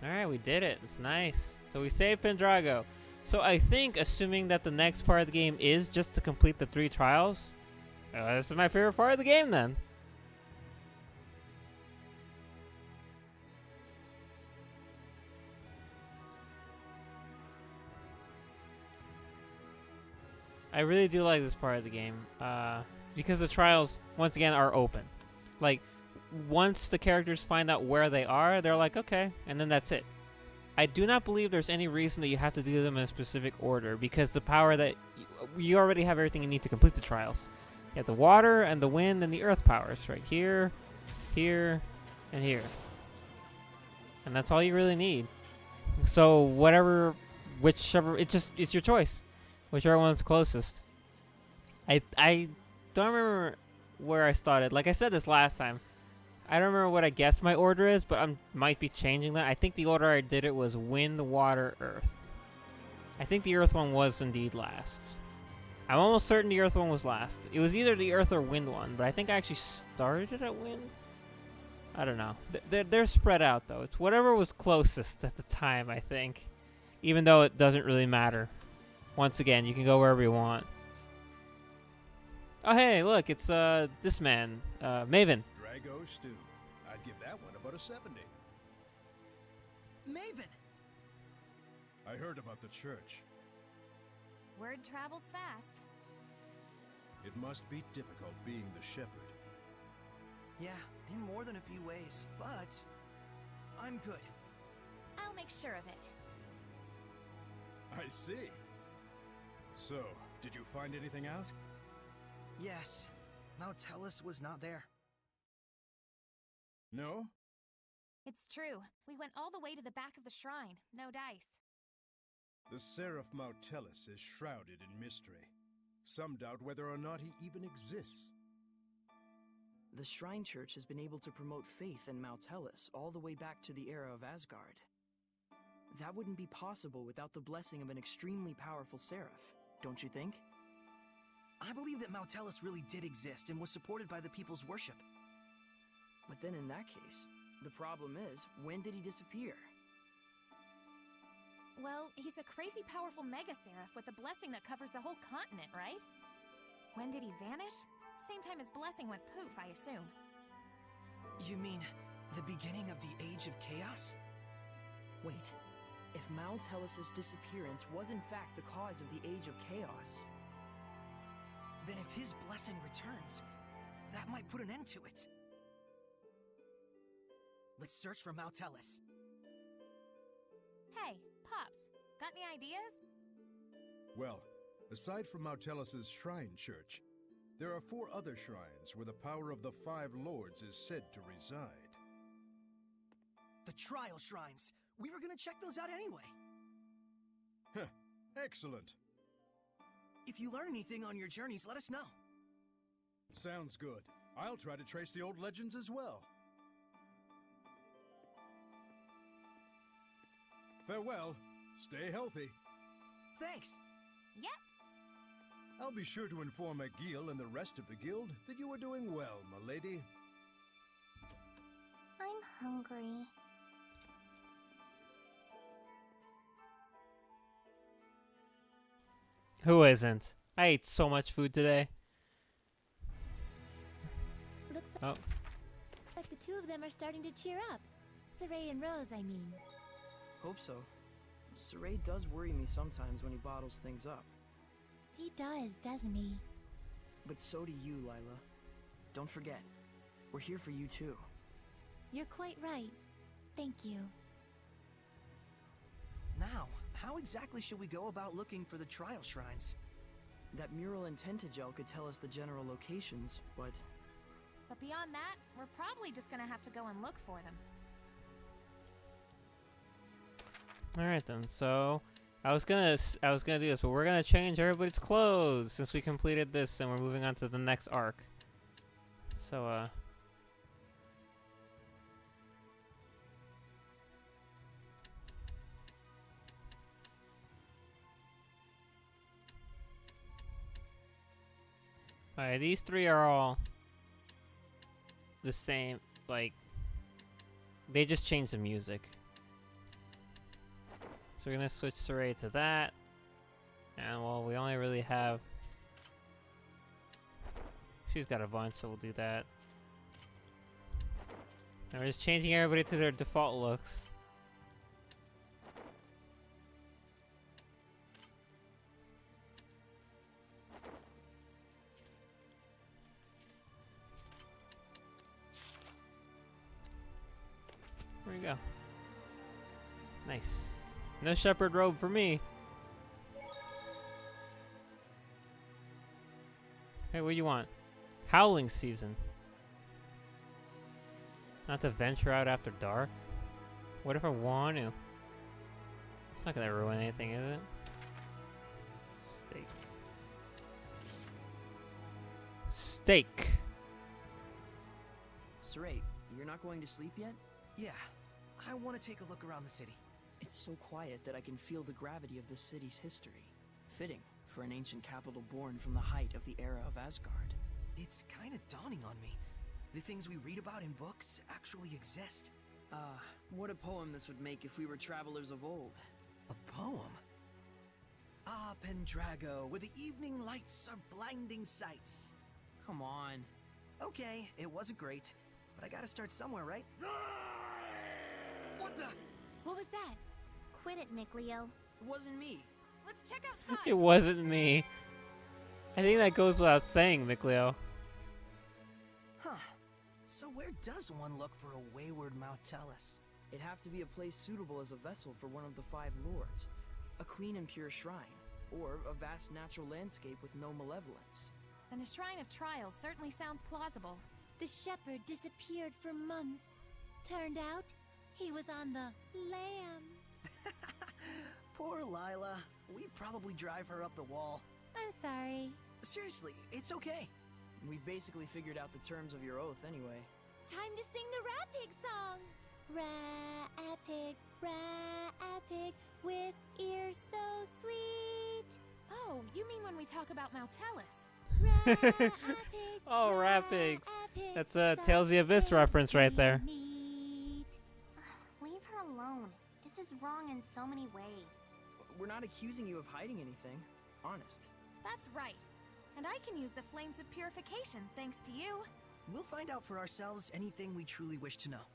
Alright, we did it. It's nice. So we saved Pendrago. So I think, assuming that the next part of the game is just to complete the 3 trials, this is my favorite part of the game then. I really do like this part of the game, because the trials, once again, are open. Like, once the characters find out where they are, they're like, okay, and then that's it. I do not believe there's any reason that you have to do them in a specific order, because the power that you already have everything you need to complete the trials. You have the water and the wind and the earth powers right here, here, and here. And that's all you really need. So whichever, it's your choice. Whichever one's closest. I don't remember where I started. Like I said this last time, I don't remember what I guess my order is, but I might be changing that. I think the order I did it was Wind, Water, Earth. I think the Earth one was indeed last. I'm almost certain the Earth one was last. It was either the Earth or Wind one, but I think I actually started at Wind. I don't know. They're spread out, though. It's whatever was closest at the time, I think. Even though it doesn't really matter. Once again, you can go wherever you want. Oh, hey, look, it's this man, Maven. Drago stew. I'd give that one about a 70. Maven! I heard about the church. Word travels fast. It must be difficult being the shepherd. Yeah, in more than a few ways, but I'm good. I'll make sure of it. I see. So, did you find anything out? Yes, Nautilus was not there. No? It's true. We went all the way to the back of the shrine. No dice. The Seraph Mautellus is shrouded in mystery. Some doubt whether or not he even exists. The Shrine Church has been able to promote faith in Mautellus all the way back to the era of Asgard. That wouldn't be possible without the blessing of an extremely powerful seraph, don't you think? I believe that Mautellus really did exist and was supported by the people's worship. But then in that case, the problem is, when did he disappear? Well, he's a crazy powerful mega seraph with a blessing that covers the whole continent, right? When did he vanish? Same time as blessing went poof, I assume. You mean the beginning of the Age of Chaos? Wait, if Mautellus' disappearance was in fact the cause of the Age of Chaos, then if his blessing returns, that might put an end to it. Let's search for Mautellus. Hey, Pops, got any ideas? Well, aside from Mautellus' shrine church, there are 4 other shrines where the power of the 5 lords is said to reside. The trial shrines. We were gonna check those out anyway. Heh, excellent. If you learn anything on your journeys, let us know. Sounds good. I'll try to trace the old legends as well. Farewell. Stay healthy. Thanks. Yep. I'll be sure to inform Agil and the rest of the guild that you are doing well, my lady. I'm hungry. Who isn't? I ate so much food today. Looks Oh. like the two of them are starting to cheer up. Saray and Rose, I mean. hope so. Saray does worry me sometimes when he bottles things up. He does, doesn't he? But so do you, Lila. Don't forget, we're here for you too. You're quite right. Thank you. Now, how exactly should we go about looking for the trial shrines? That mural in Tentagel could tell us the general locations, but... But beyond that, we're probably just gonna have to go and look for them. Alright then, so I was gonna do this, but we're gonna change everybody's clothes since we completed this and we're moving on to the next arc. So alright, these 3 are all the same, like, they just changed the music. So we're gonna switch Saray to that. And well, we only really have... She's got a bunch, so we'll do that. And we're just changing everybody to their default looks. There we go. Nice. No shepherd robe for me. Hey, what do you want? Howling season. Not to venture out after dark? What if I want to? It's not gonna ruin anything, is it? Steak. Steak. Saray, you're not going to sleep yet? Yeah, I want to take a look around the city. It's so quiet that I can feel the gravity of this city's history. Fitting for an ancient capital born from the height of the era of Asgard. It's kind of dawning on me. The things we read about in books actually exist. What a poem this would make if we were travelers of old. A poem? Ah, Pendrago, where the evening lights are blinding sights. Come on. Okay, it wasn't great, but I gotta start somewhere, right? What the? What was that? Quit it, Nick Leo. It wasn't me. Let's check outside. It wasn't me. I think that goes without saying, Micleo. Huh. So where does one look for a wayward Mautellus? It'd have to be a place suitable as a vessel for one of the 5 lords. A clean and pure shrine, or a vast natural landscape with no malevolence. Then a shrine of trials certainly sounds plausible. The shepherd disappeared for months. Turned out, he was on the lam. Poor Lila. We'd probably drive her up the wall. I'm sorry. Seriously, it's okay. We've basically figured out the terms of your oath anyway. Time to sing the Rapig song. Rapig, with ears so sweet. Oh, you mean when we talk about Mautellus? Rapig, Oh, Rapigs. Rapig, That's a Tales of the Abyss reference right there. Leave her alone. This is wrong in so many ways. We're not accusing you of hiding anything. Honest. That's right. And I can use the flames of purification thanks to you. We'll find out for ourselves anything we truly wish to know.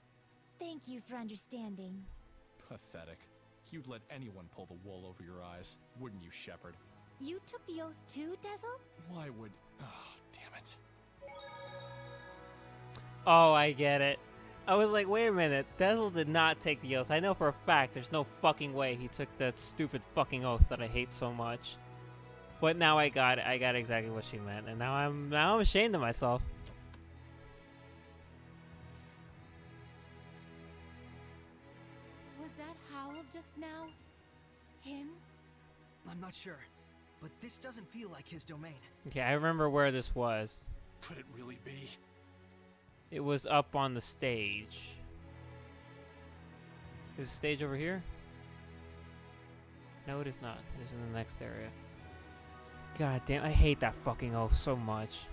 Thank you for understanding. Pathetic. You'd let anyone pull the wool over your eyes, wouldn't you, Shepherd? You took the oath too, Dazzle? Why would... Oh, damn it. Oh, I get it. I was like, wait a minute. Dazzle did not take the oath. I know for a fact there's no fucking way he took that stupid fucking oath that I hate so much. But now I got it. I got exactly what she meant, and now I'm ashamed of myself. Was that Howl just now? Him? I'm not sure, but this doesn't feel like his domain. Okay, I remember where this was. Could it really be? It was up on the stage. Is the stage over here? No, it is not. It is in the next area. God damn, I hate that fucking oath so much.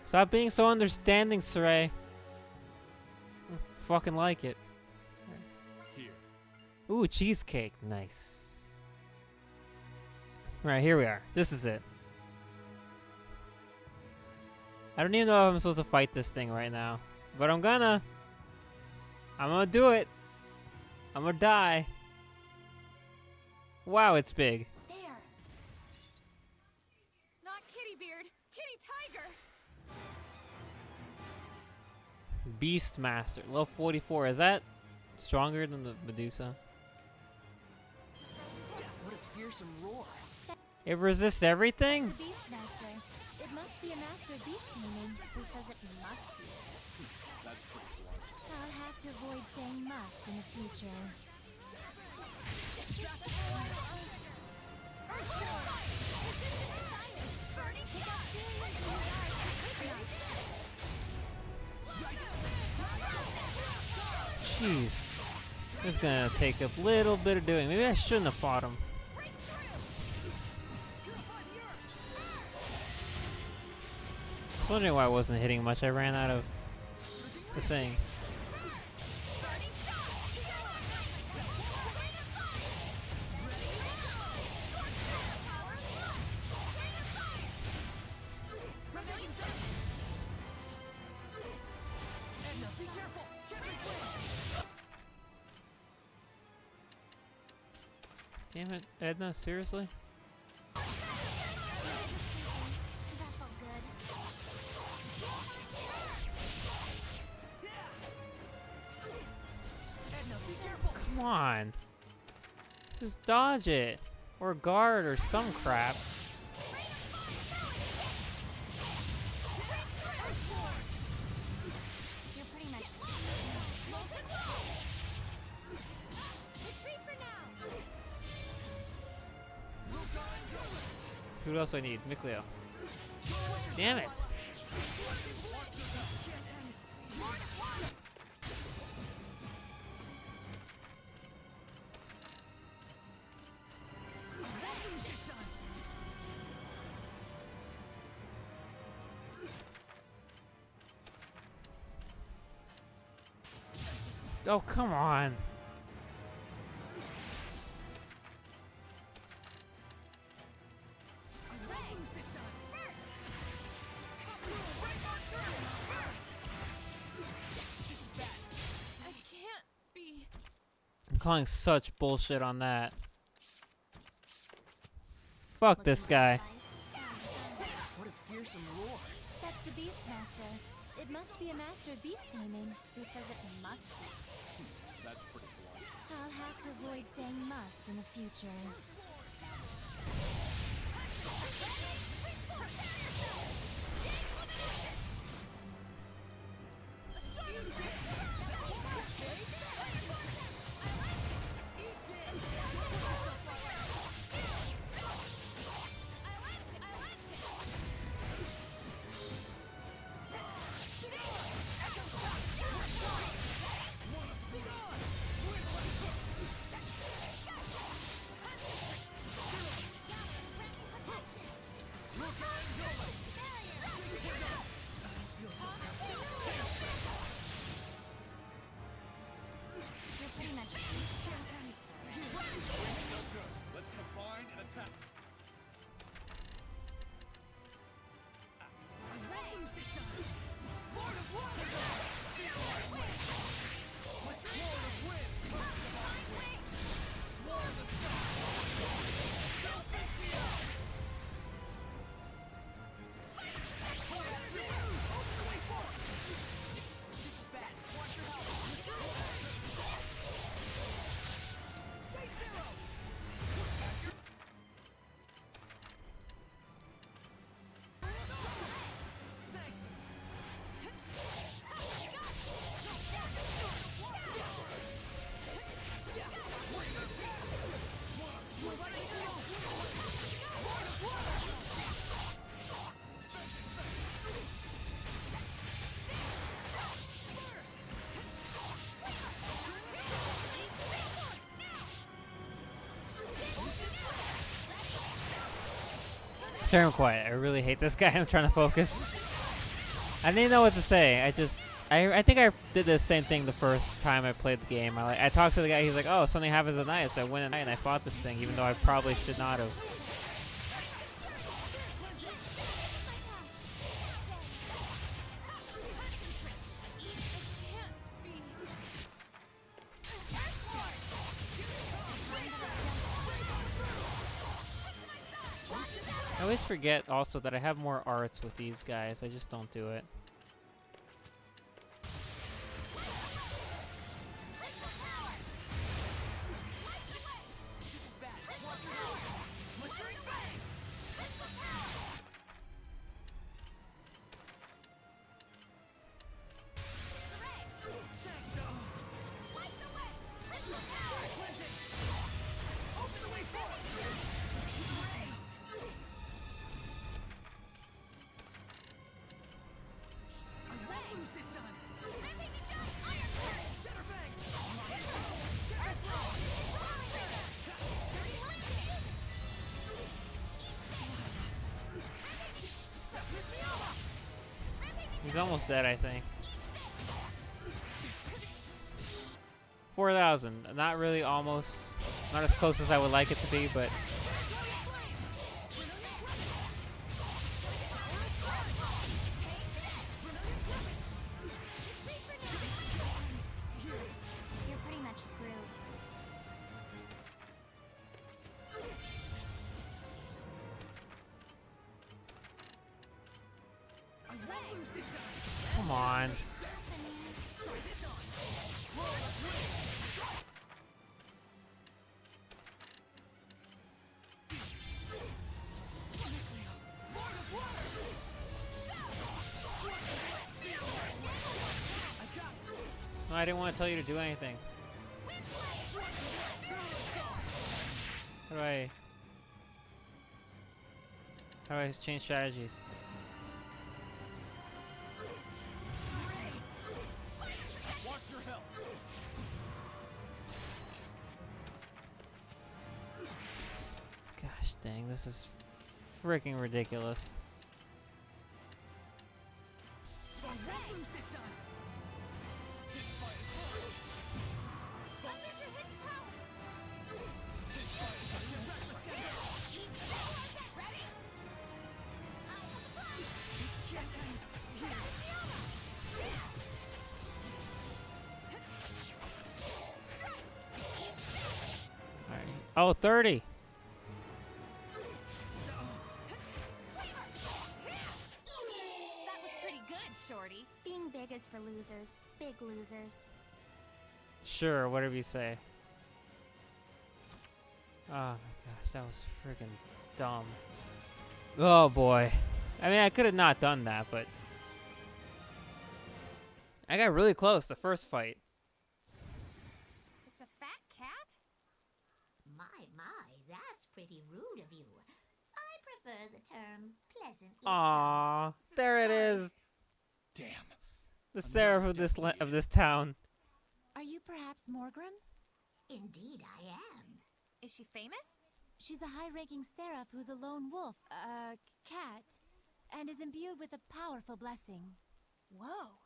Stop being so understanding, Saray. I don't fucking like it. Here. Ooh, cheesecake. Nice. Right, here we are. This is it. I don't even know if I'm supposed to fight this thing right now. But I'm gonna do it. I'm gonna die. Wow, it's big. There. Not Kitty Beard, Kitty Tiger. Beastmaster. Level 44. Is that stronger than the Medusa? What a fearsome roar. It resists everything? The Beastmaster. It must be a master beast meaning. Who says it must be? That's pretty blunt. I'll have to avoid saying must in the future. Jeez. This is gonna take a little bit of doing. Maybe I shouldn't have fought him. I was wondering why I wasn't hitting much. I ran out of the thing. Damn it, Edna, seriously? That felt good. Come on. Just dodge it. Or guard or some crap. You're pretty much. Retreat for now. Who else do I need? Micleo. Damn it. Oh, come on. I'm calling such bullshit on that. Fuck this guy. What a fearsome roar. That's the Beastmaster. It must be a master of beast taming. Who says it must be? That's pretty blunt. I'll have to avoid saying must in the future. Let's combine and attack. Turn quiet. I really hate this guy. I'm trying to focus. I didn't know what to say. I think I did the same thing the first time I played the game. I talked to the guy. He's like, "Oh, something happens at night." So I went at night and I fought this thing, even though I probably should not have. I always forget also that I have more arts with these guys. I just don't do it. He's almost dead, I think. 4,000. Not really almost. Not as close as I would like it to be, but... You're pretty much screwed. Come on. No, I didn't want to tell you to do anything. How do I change strategies? your help. Gosh dang, this is freaking ridiculous. Alright. Oh, 30! That was pretty good, Shorty. Being big is for losers. Big losers. Sure, whatever you say. Oh my gosh, that was freaking dumb. Oh boy. I mean, I could have not done that, but I got really close the first fight. It's a fat cat? My, that's pretty rude of you. I prefer the term pleasantly. Aww, there it is. Damn. The seraph of this town. Are you perhaps Morgrim? Indeed, I am. Is she famous? She's a high-ranking seraph who's a lone wolf, cat, and is imbued with a powerful blessing. Whoa.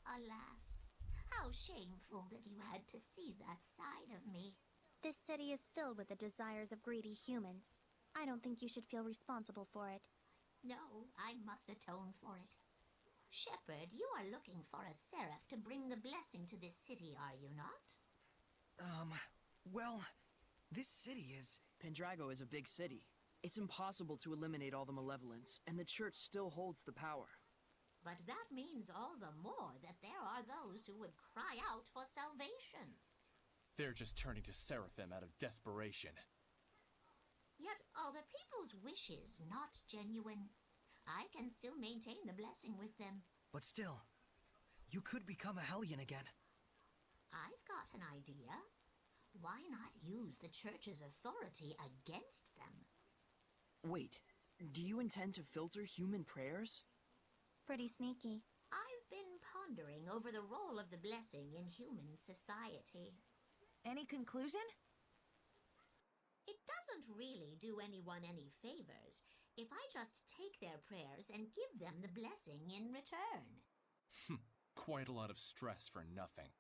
Alas, how shameful that you had to see that side of me. This city is filled with the desires of greedy humans. I don't think you should feel responsible for it. No, I must atone for it. Shepherd, you are looking for a seraph to bring the blessing to this city, are you not? Well, this city is... Pendrago is a big city. It's impossible to eliminate all the malevolence, and the church still holds the power. But that means all the more that there are those who would cry out for salvation. They're just turning to Seraphim out of desperation. Yet are the people's wishes not genuine? I can still maintain the blessing with them. But still, you could become a Hellion again. I've got an idea. Why not use the church's authority against them? Wait, do you intend to filter human prayers? Pretty sneaky. I've been pondering over the role of the blessing in human society. Any conclusion? It doesn't really do anyone any favors if I just take their prayers and give them the blessing in return. Quite a lot of stress for nothing.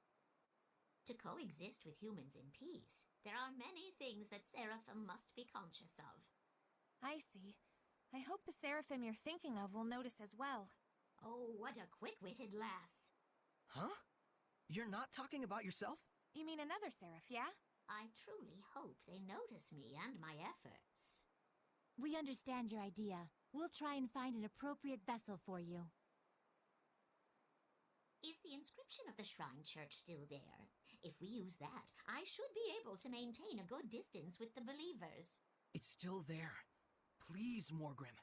To coexist with humans in peace, there are many things that Seraphim must be conscious of. I see. I hope the Seraphim you're thinking of will notice as well. Oh, what a quick-witted lass. Huh? You're not talking about yourself? You mean another Seraph, yeah? I truly hope they notice me and my efforts. We understand your idea. We'll try and find an appropriate vessel for you. Is the inscription of the Shrine Church still there? If we use that, I should be able to maintain a good distance with the believers. It's still there. Please, Morgrim.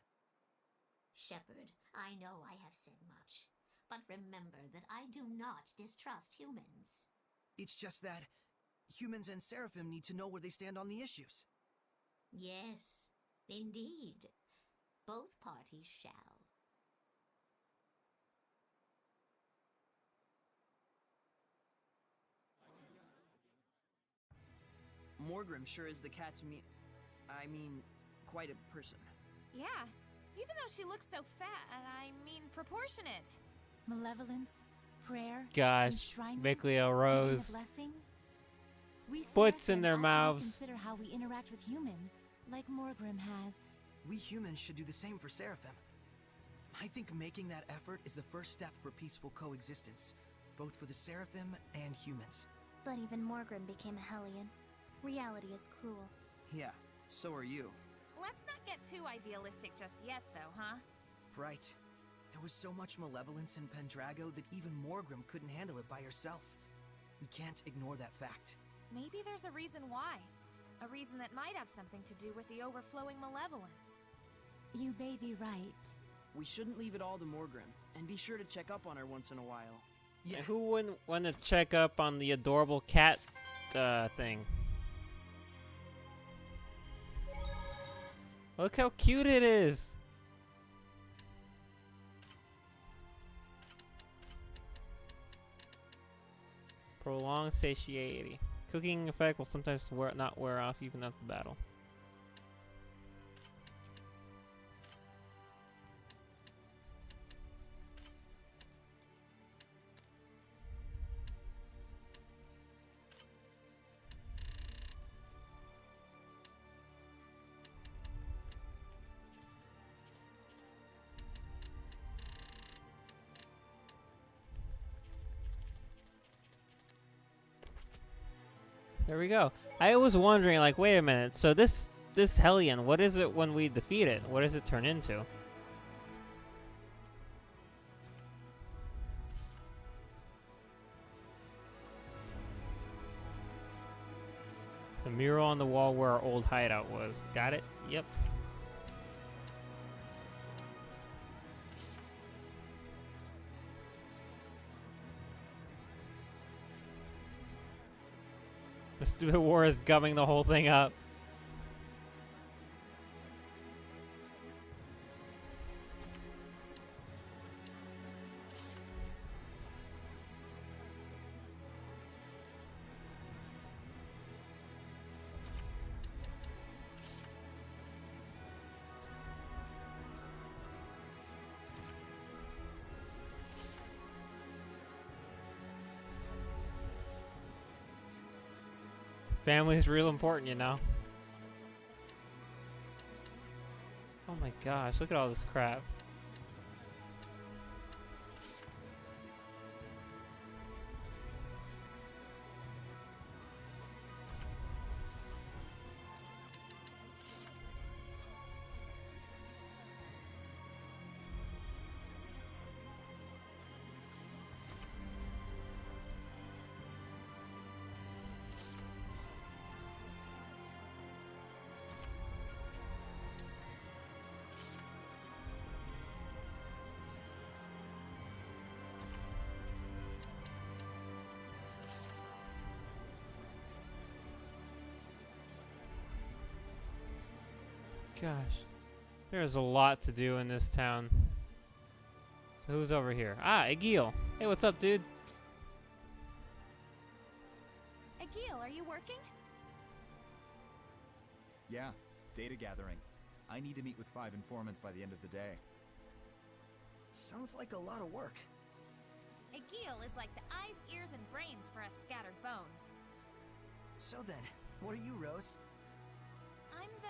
Shepherd, I know I have said much, but remember that I do not distrust humans. It's just that humans and Seraphim need to know where they stand on the issues. Yes, indeed. Both parties shall. Morgrim sure is the cat's quite a person. Yeah, even though she looks so fat, proportionate. Malevolence, prayer, Gosh, enshrinement, Micleo giving Rose. a blessing. We Foots in Seraphim their ought to mouths. Consider how we interact with humans, like Morgrim has. We humans should do the same for Seraphim. I think making that effort is the first step for peaceful coexistence, both for the Seraphim and humans. But even Morgrim became a Hellion. Reality is cruel. Yeah, so are you. Let's not get too idealistic just yet, though, huh? Right. There was so much malevolence in Pendrago that even Morgrim couldn't handle it by herself. We can't ignore that fact. Maybe there's a reason why. A reason that might have something to do with the overflowing malevolence. You may be right. We shouldn't leave it all to Morgrim, and be sure to check up on her once in a while. Yeah. Who wouldn't want to check up on the adorable cat thing? Look how cute it is. Prolonged satiety. Cooking effect will sometimes not wear off even after battle. There we go. I was wondering, like, wait a minute. So this Hellion, what is it when we defeat it? What does it turn into? The mural on the wall where our old hideout was. Got it? Yep. The stupid war is gumming the whole thing up. Family is real important, you know. Oh my gosh, look at all this crap. Gosh, there's a lot to do in this town. So who's over here? Ah, Egil. Hey, what's up, dude? Egil, are you working? Yeah, data gathering. I need to meet with 5 informants by the end of the day. Sounds like a lot of work. Egil is like the eyes, ears, and brains for us scattered bones. So then, what are you, Rose? I'm the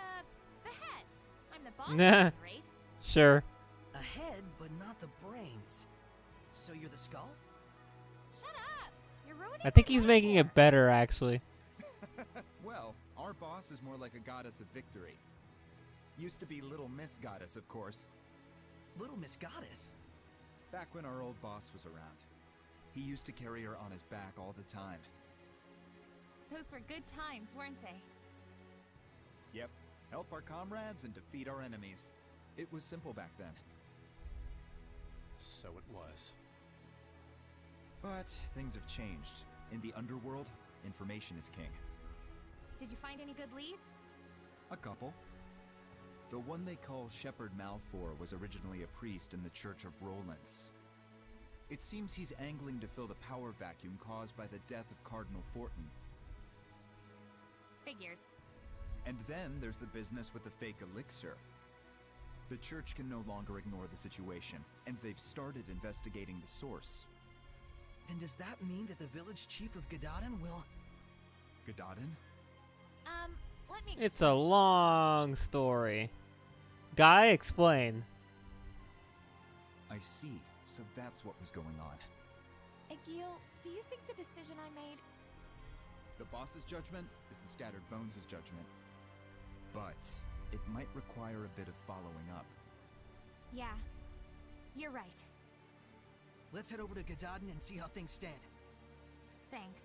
head. I'm the boss, Nah. right? Sure. A head, but not the brains. So you're the skull? Shut up! You're ruining I think my he's making it better, actually. Well, our boss is more like a goddess of victory. Used to be Little Miss Goddess, of course. Little Miss Goddess? Back when our old boss was around. He used to carry her on his back all the time. Those were good times, weren't they? Yep. Help our comrades and defeat our enemies. It was simple back then. So it was. But things have changed. In the underworld, information is king. Did you find any good leads? A couple. The one they call Shepherd Malfour was originally a priest in the Church of Rollins. It seems he's angling to fill the power vacuum caused by the death of Cardinal Fortin. Figures. And then there's the business with the fake elixir. The church can no longer ignore the situation, and they've started investigating the source. Then does that mean that the village chief of Gadadin will... Gadadin? Let me... It's a long story. Guy, explain. I see. So that's what was going on. Egil, do you think the decision I made... The boss's judgment is the Scattered Bones' judgment. But it might require a bit of following up. Yeah, you're right. Let's head over to Gadadin and see how things stand. Thanks.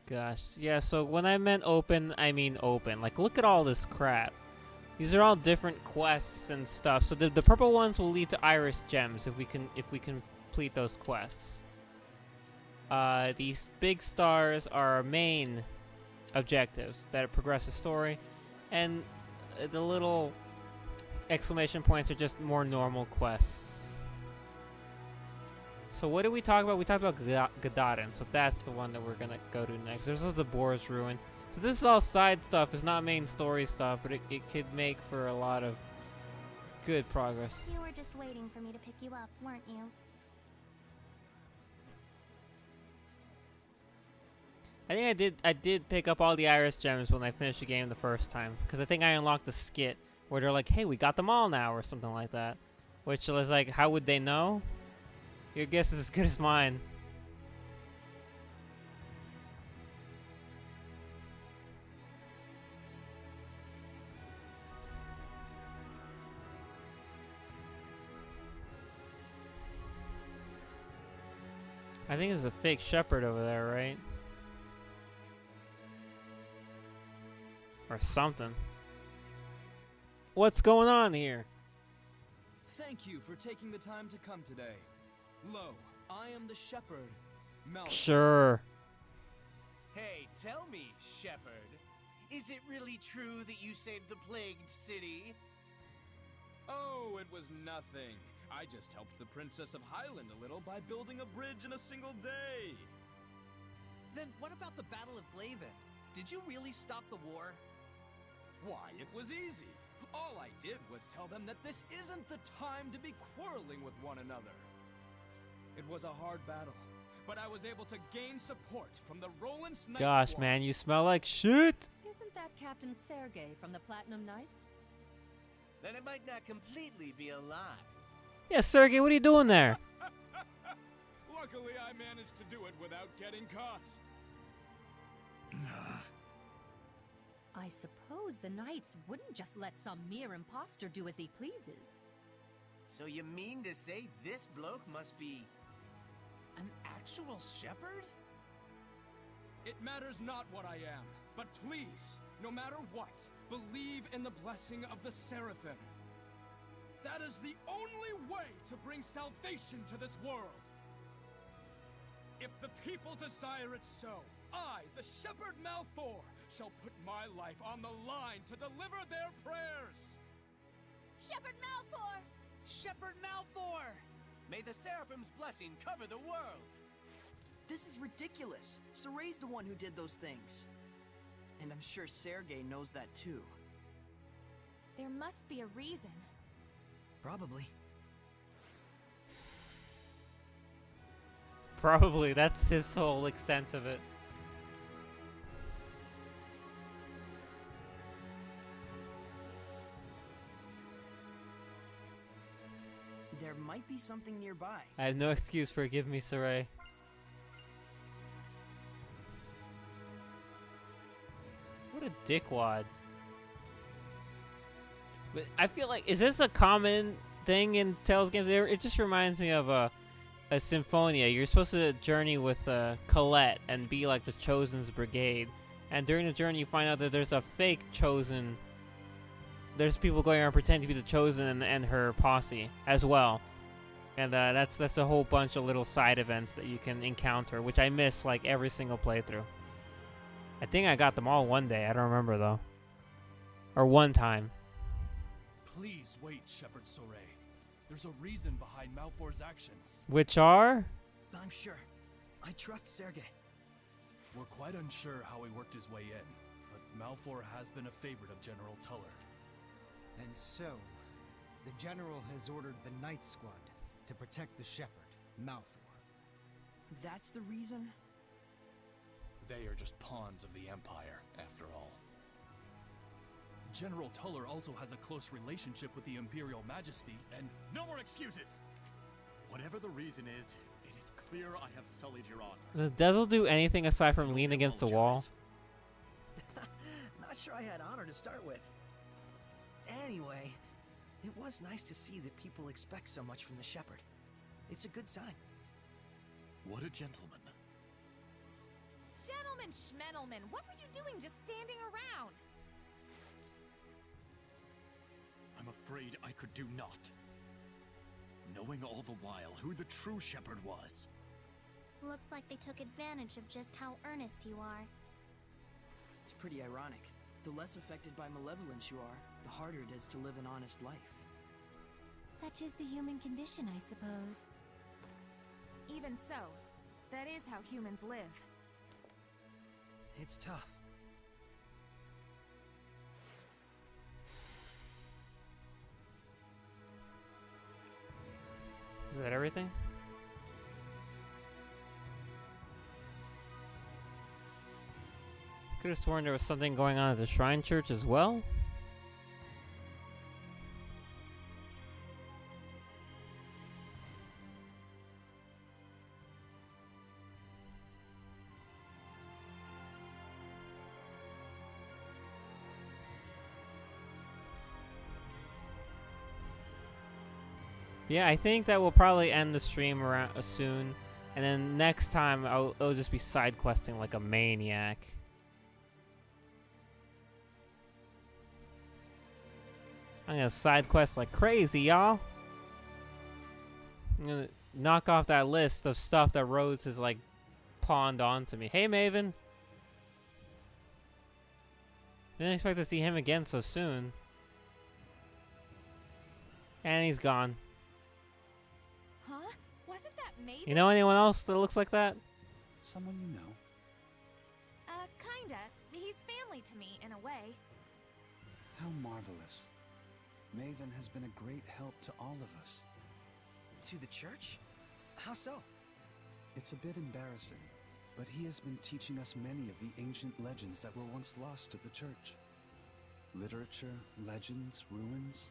Gosh, yeah, so when I meant open, I mean open. Like, look at all this crap. These are all different quests and stuff. So the purple ones will lead to Iris Gems if we complete those quests. These big stars are our main objectives that progress the story, and the little exclamation points are just more normal quests. So what did we talk about? We talked about Gadarin, so that's the one that we're gonna go to next. There's also the Boar's Ruin. So this is all side stuff. It's not main story stuff, but it could make for a lot of good progress. You were just waiting for me to pick you up, weren't you? I think I did pick up all the Iris gems when I finished the game the first time, because I think I unlocked the skit where they're like, "Hey, we got them all now," or something like that. Which was like, how would they know? Your guess is as good as mine. I think there's a fake shepherd over there, right? Or something. What's going on here? Thank you for taking the time to come today. Lo, I am the shepherd, Malfoy. Sure. Hey, tell me, shepherd, is it really true that you saved the plagued city? Oh, it was nothing. I just helped the Princess of Highland a little by building a bridge in a single day. Then what about the Battle of Glaven? Did you really stop the war? Why, it was easy. All I did was tell them that this isn't the time to be quarreling with one another. It was a hard battle, but I was able to gain support from the Roland's Knights. Gosh, man, you smell like shit. Isn't that Captain Sergei from the Platinum Knights? Then it might not completely be a lie. Yeah, Sergey, what are you doing there? Luckily, I managed to do it without getting caught. I suppose the Knights wouldn't just let some mere imposter do as he pleases. So you mean to say this bloke must be an actual shepherd? It matters not what I am, but please, no matter what, believe in the blessing of the Seraphim. That is the only way to bring salvation to this world. If the people desire it so, I, the Shepherd Malfoy, shall put my life on the line to deliver their prayers. Shepherd Malfoy! Shepherd Malfoy! May the Seraphim's blessing cover the world. This is ridiculous. Soray's the one who did those things. And I'm sure Sergei knows that too. There must be a reason. Probably. Probably. That's his whole extent of it. There might be something nearby. I have no excuse for Give Me Saray. What a dickwad. But I feel like, is this a common thing in Tales games? It just reminds me of a Symphonia. You're supposed to journey with Colette and be like the Chosen's brigade. And during the journey you find out that there's a fake Chosen. There's people going around pretending to be the Chosen and her posse as well. And that's a whole bunch of little side events that you can encounter, which I miss like every single playthrough. I think I got them all one day. I don't remember though. Or one time. Please wait, Shepherd Soray. There's a reason behind Malfoy's actions. Which are? I'm sure. I trust Sergei. We're quite unsure how he worked his way in, but Malfoy has been a favorite of General Tuller. And so, the General has ordered the Knight Squad to protect the Shepherd, Malfoy. That's the reason? They are just pawns of the Empire, after all. General Tuller also has a close relationship with the Imperial Majesty, and no more excuses! Whatever the reason is, it is clear I have sullied your honor. Does Dazzle do anything aside from lean against the wall? Not sure I had honor to start with. Anyway, it was nice to see that people expect so much from the Shepherd. It's a good sign. What a gentleman. Gentlemen, schmentelman, what were you doing just standing around? I'm afraid I could do naught. Knowing all the while who the true shepherd was. Looks like they took advantage of just how earnest you are. It's pretty ironic. The less affected by malevolence you are, the harder it is to live an honest life. Such is the human condition, I suppose. Even so, that is how humans live. It's tough. Is that everything? Could have sworn there was something going on at the Shrine Church as well. Yeah, I think that we'll probably end the stream around soon, and then next time it'll just be side questing like a maniac. I'm gonna side quest like crazy, y'all. I'm gonna knock off that list of stuff that Rose has like pawned onto me. Hey, Maven. Didn't expect to see him again so soon. And he's gone. Huh? Wasn't that Maven? You know anyone else that looks like that? Someone you know? Kinda. He's family to me, in a way. How marvelous. Maven has been a great help to all of us. To the church? How so? It's a bit embarrassing, but he has been teaching us many of the ancient legends that were once lost to the church. Literature, legends, ruins.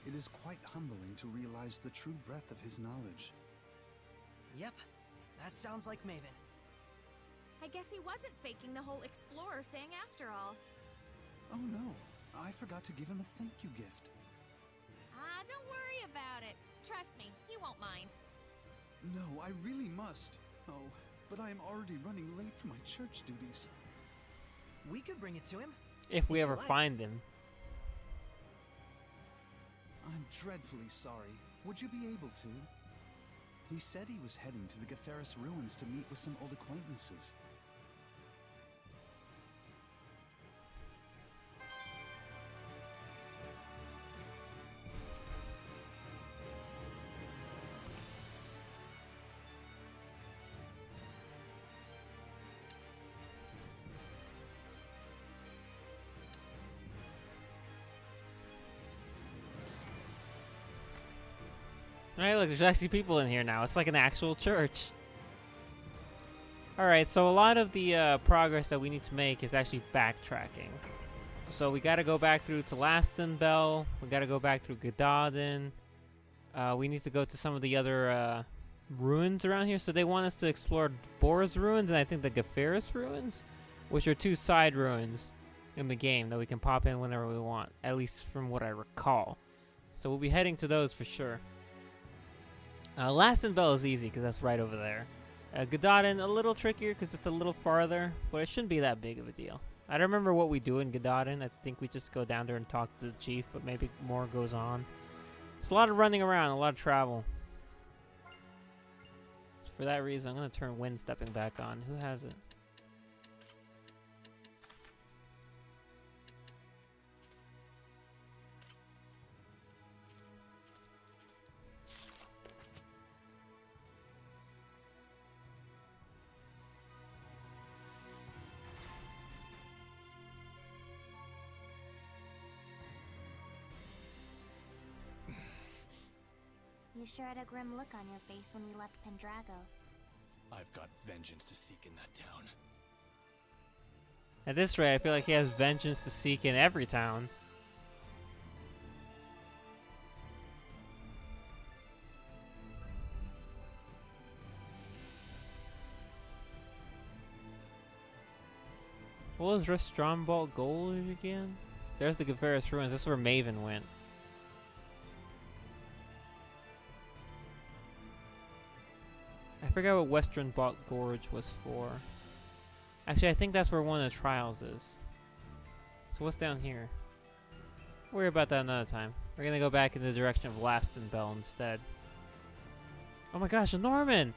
It is quite humbling to realize the true breadth of his knowledge. Yep, that sounds like Maven. I guess he wasn't faking the whole explorer thing after all. Oh no, I forgot to give him a thank you gift. Don't worry about it. Trust me, he won't mind. No, I really must. Oh, but I am already running late for my church duties. We could bring it to him. If we ever find him. I'm dreadfully sorry. Would you be able to? He said he was heading to the Gaferis ruins to meet with some old acquaintances. Alright, look, there's actually people in here now. It's like an actual church. Alright, so a lot of the progress that we need to make is actually backtracking. So we gotta go back through to Lastenbell. We gotta go back through Gadaden. We need to go to some of the other ruins around here. So they want us to explore Boar's ruins and I think the Gaferis ruins, which are two side ruins in the game that we can pop in whenever we want, at least from what I recall. So we'll be heading to those for sure. Lastenbell is easy because that's right over there. Gadaden, a little trickier because it's a little farther, but it shouldn't be that big of a deal. I don't remember what we do in Gadaden. I think we just go down there and talk to the chief, but maybe more goes on. It's a lot of running around, a lot of travel. For that reason, I'm going to turn wind stepping back on. Who has it? You sure had a grim look on your face when we left Pendrago. I've got vengeance to seek in that town. At this rate, I feel like he has vengeance to seek in every town. What was Restaurant Gold again? There's the Gaferis ruins. This is where Maven went. I forgot what Western Bot Gorge was for. Actually, I think that's where one of the trials is. So what's down here? We'll worry about that another time. We're gonna go back in the direction of Lastenbell instead. Oh my gosh, a Norman!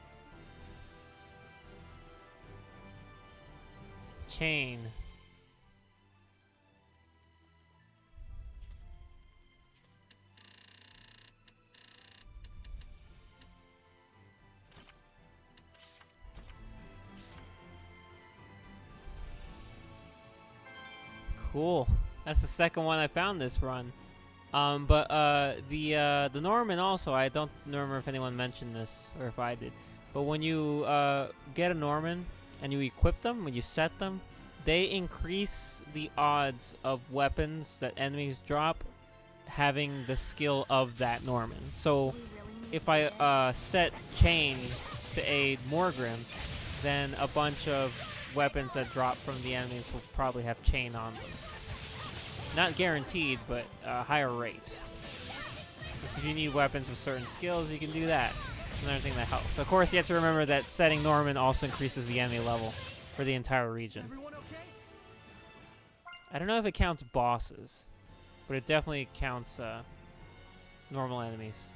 Chain. Cool. That's the second one I found this run. But the Norman also, I don't remember if anyone mentioned this or if I did. But when you get a Norman and you equip them, when you set them, they increase the odds of weapons that enemies drop having the skill of that Norman. So if I set Chain to aid Morgrim, then a bunch of weapons that drop from the enemies will probably have Chain on them. Not guaranteed, but a higher rate. So if you need weapons with certain skills, you can do that. Another thing that helps. Of course, you have to remember that setting Norman also increases the enemy level for the entire region. I don't know if it counts bosses, but it definitely counts normal enemies.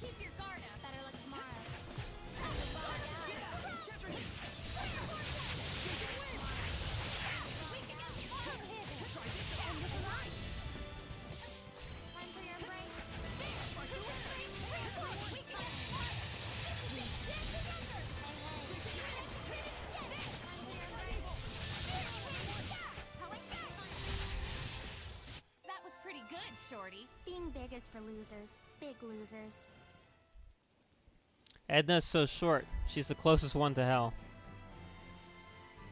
Keep your guard up. Better luck tomorrow. That was pretty good, Shorty. Being big is for losers. Big losers. Edna's so short. She's the closest one to hell.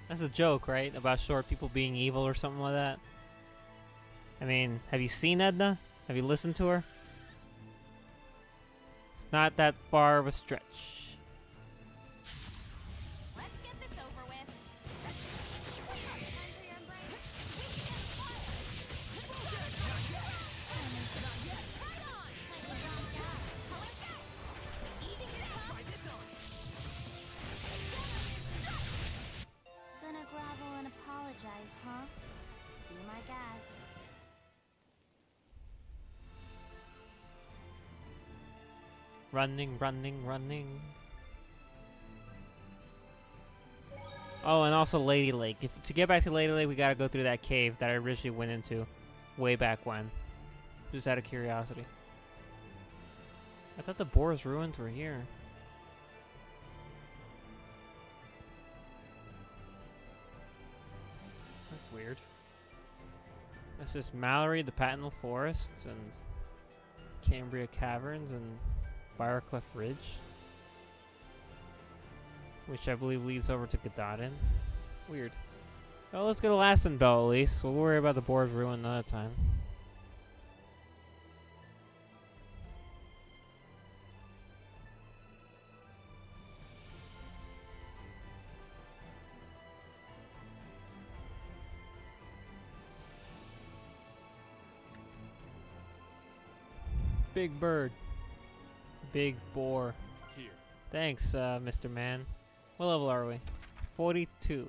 That's a joke, right? About short people being evil or something like that. I mean, have you seen Edna? Have you listened to her? It's not that far of a stretch. Let's get this over with. Gonna grovel and apologize, huh? Be my guest. Running, running, running. Oh, and also Lady Lake. To get back to Lady Lake, we gotta go through that cave that I originally went into way back when. Just out of curiosity. I thought the Boar's Ruins were here. That's weird. That's just Mallory, the Patinal Forest, and Cambria Caverns, and Briarcliff Ridge, which I believe leads over to Gadadin. Weird. Well, let's get a Lassen Bell at least. We'll worry about the Boar's Ruin another time. Big bird. Big boar. Here. Thanks, Mr. Man. What level are we? 42.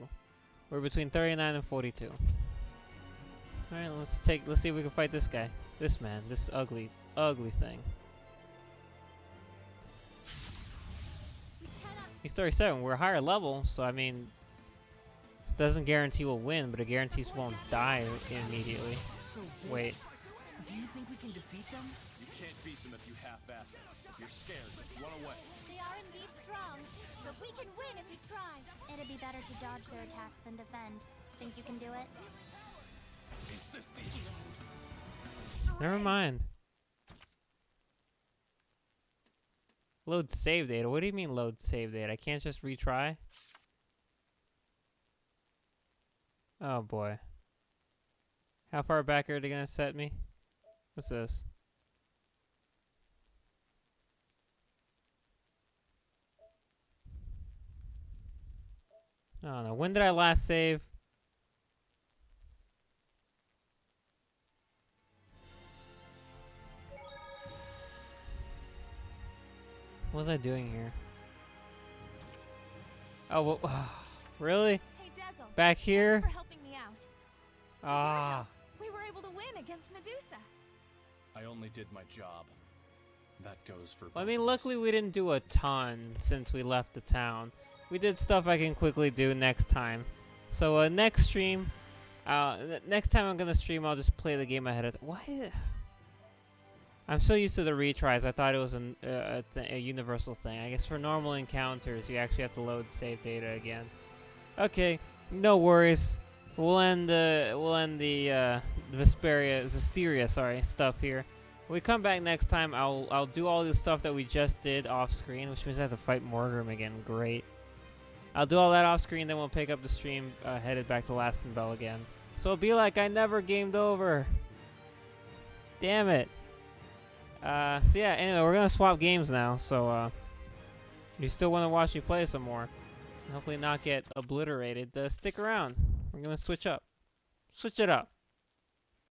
We're between 39 and 42. Alright, let's see if we can fight this guy. This man. This ugly, ugly thing. He's 37. We're higher level, so I mean, it doesn't guarantee we'll win, but it guarantees we won't die immediately. Wait. Do you think we can defeat them? You can't beat them if you half-ass it. If you're scared, just run away. They are indeed strong, but we can win if we try. It'd be better to dodge their attacks than defend. Think you can do it? Is this the Never mind. Load save data. What do you mean load save data? I can't just retry? Oh boy. How far back are they gonna set me? What's this? I don't know. When did I last save? What was I doing here? Oh, well, really? Hey, Dazzle. Back here? Thanks for helping me out. Ah. We were able to win against Medusa. I only did my job. That goes for I mean, luckily we didn't do a ton since we left the town. We did stuff I can quickly do next time. So next stream, Next time I'm gonna stream, I'll just play the game ahead of. Why? I'm so used to the retries. I thought it was a universal thing. I guess for normal encounters, you actually have to load save data again. Okay, no worries. We'll end the Zestiria stuff here. When we come back next time, I'll do all the stuff that we just did off screen, which means I have to fight Morgrim again. Great. I'll do all that off screen, then we'll pick up the stream headed back to Lastenbell again. So it'll be like I never gamed over. Damn it. So yeah, anyway, we're gonna swap games now, so if you still want to watch me play some more, and hopefully not get obliterated, stick around. We're gonna switch up. Switch it up.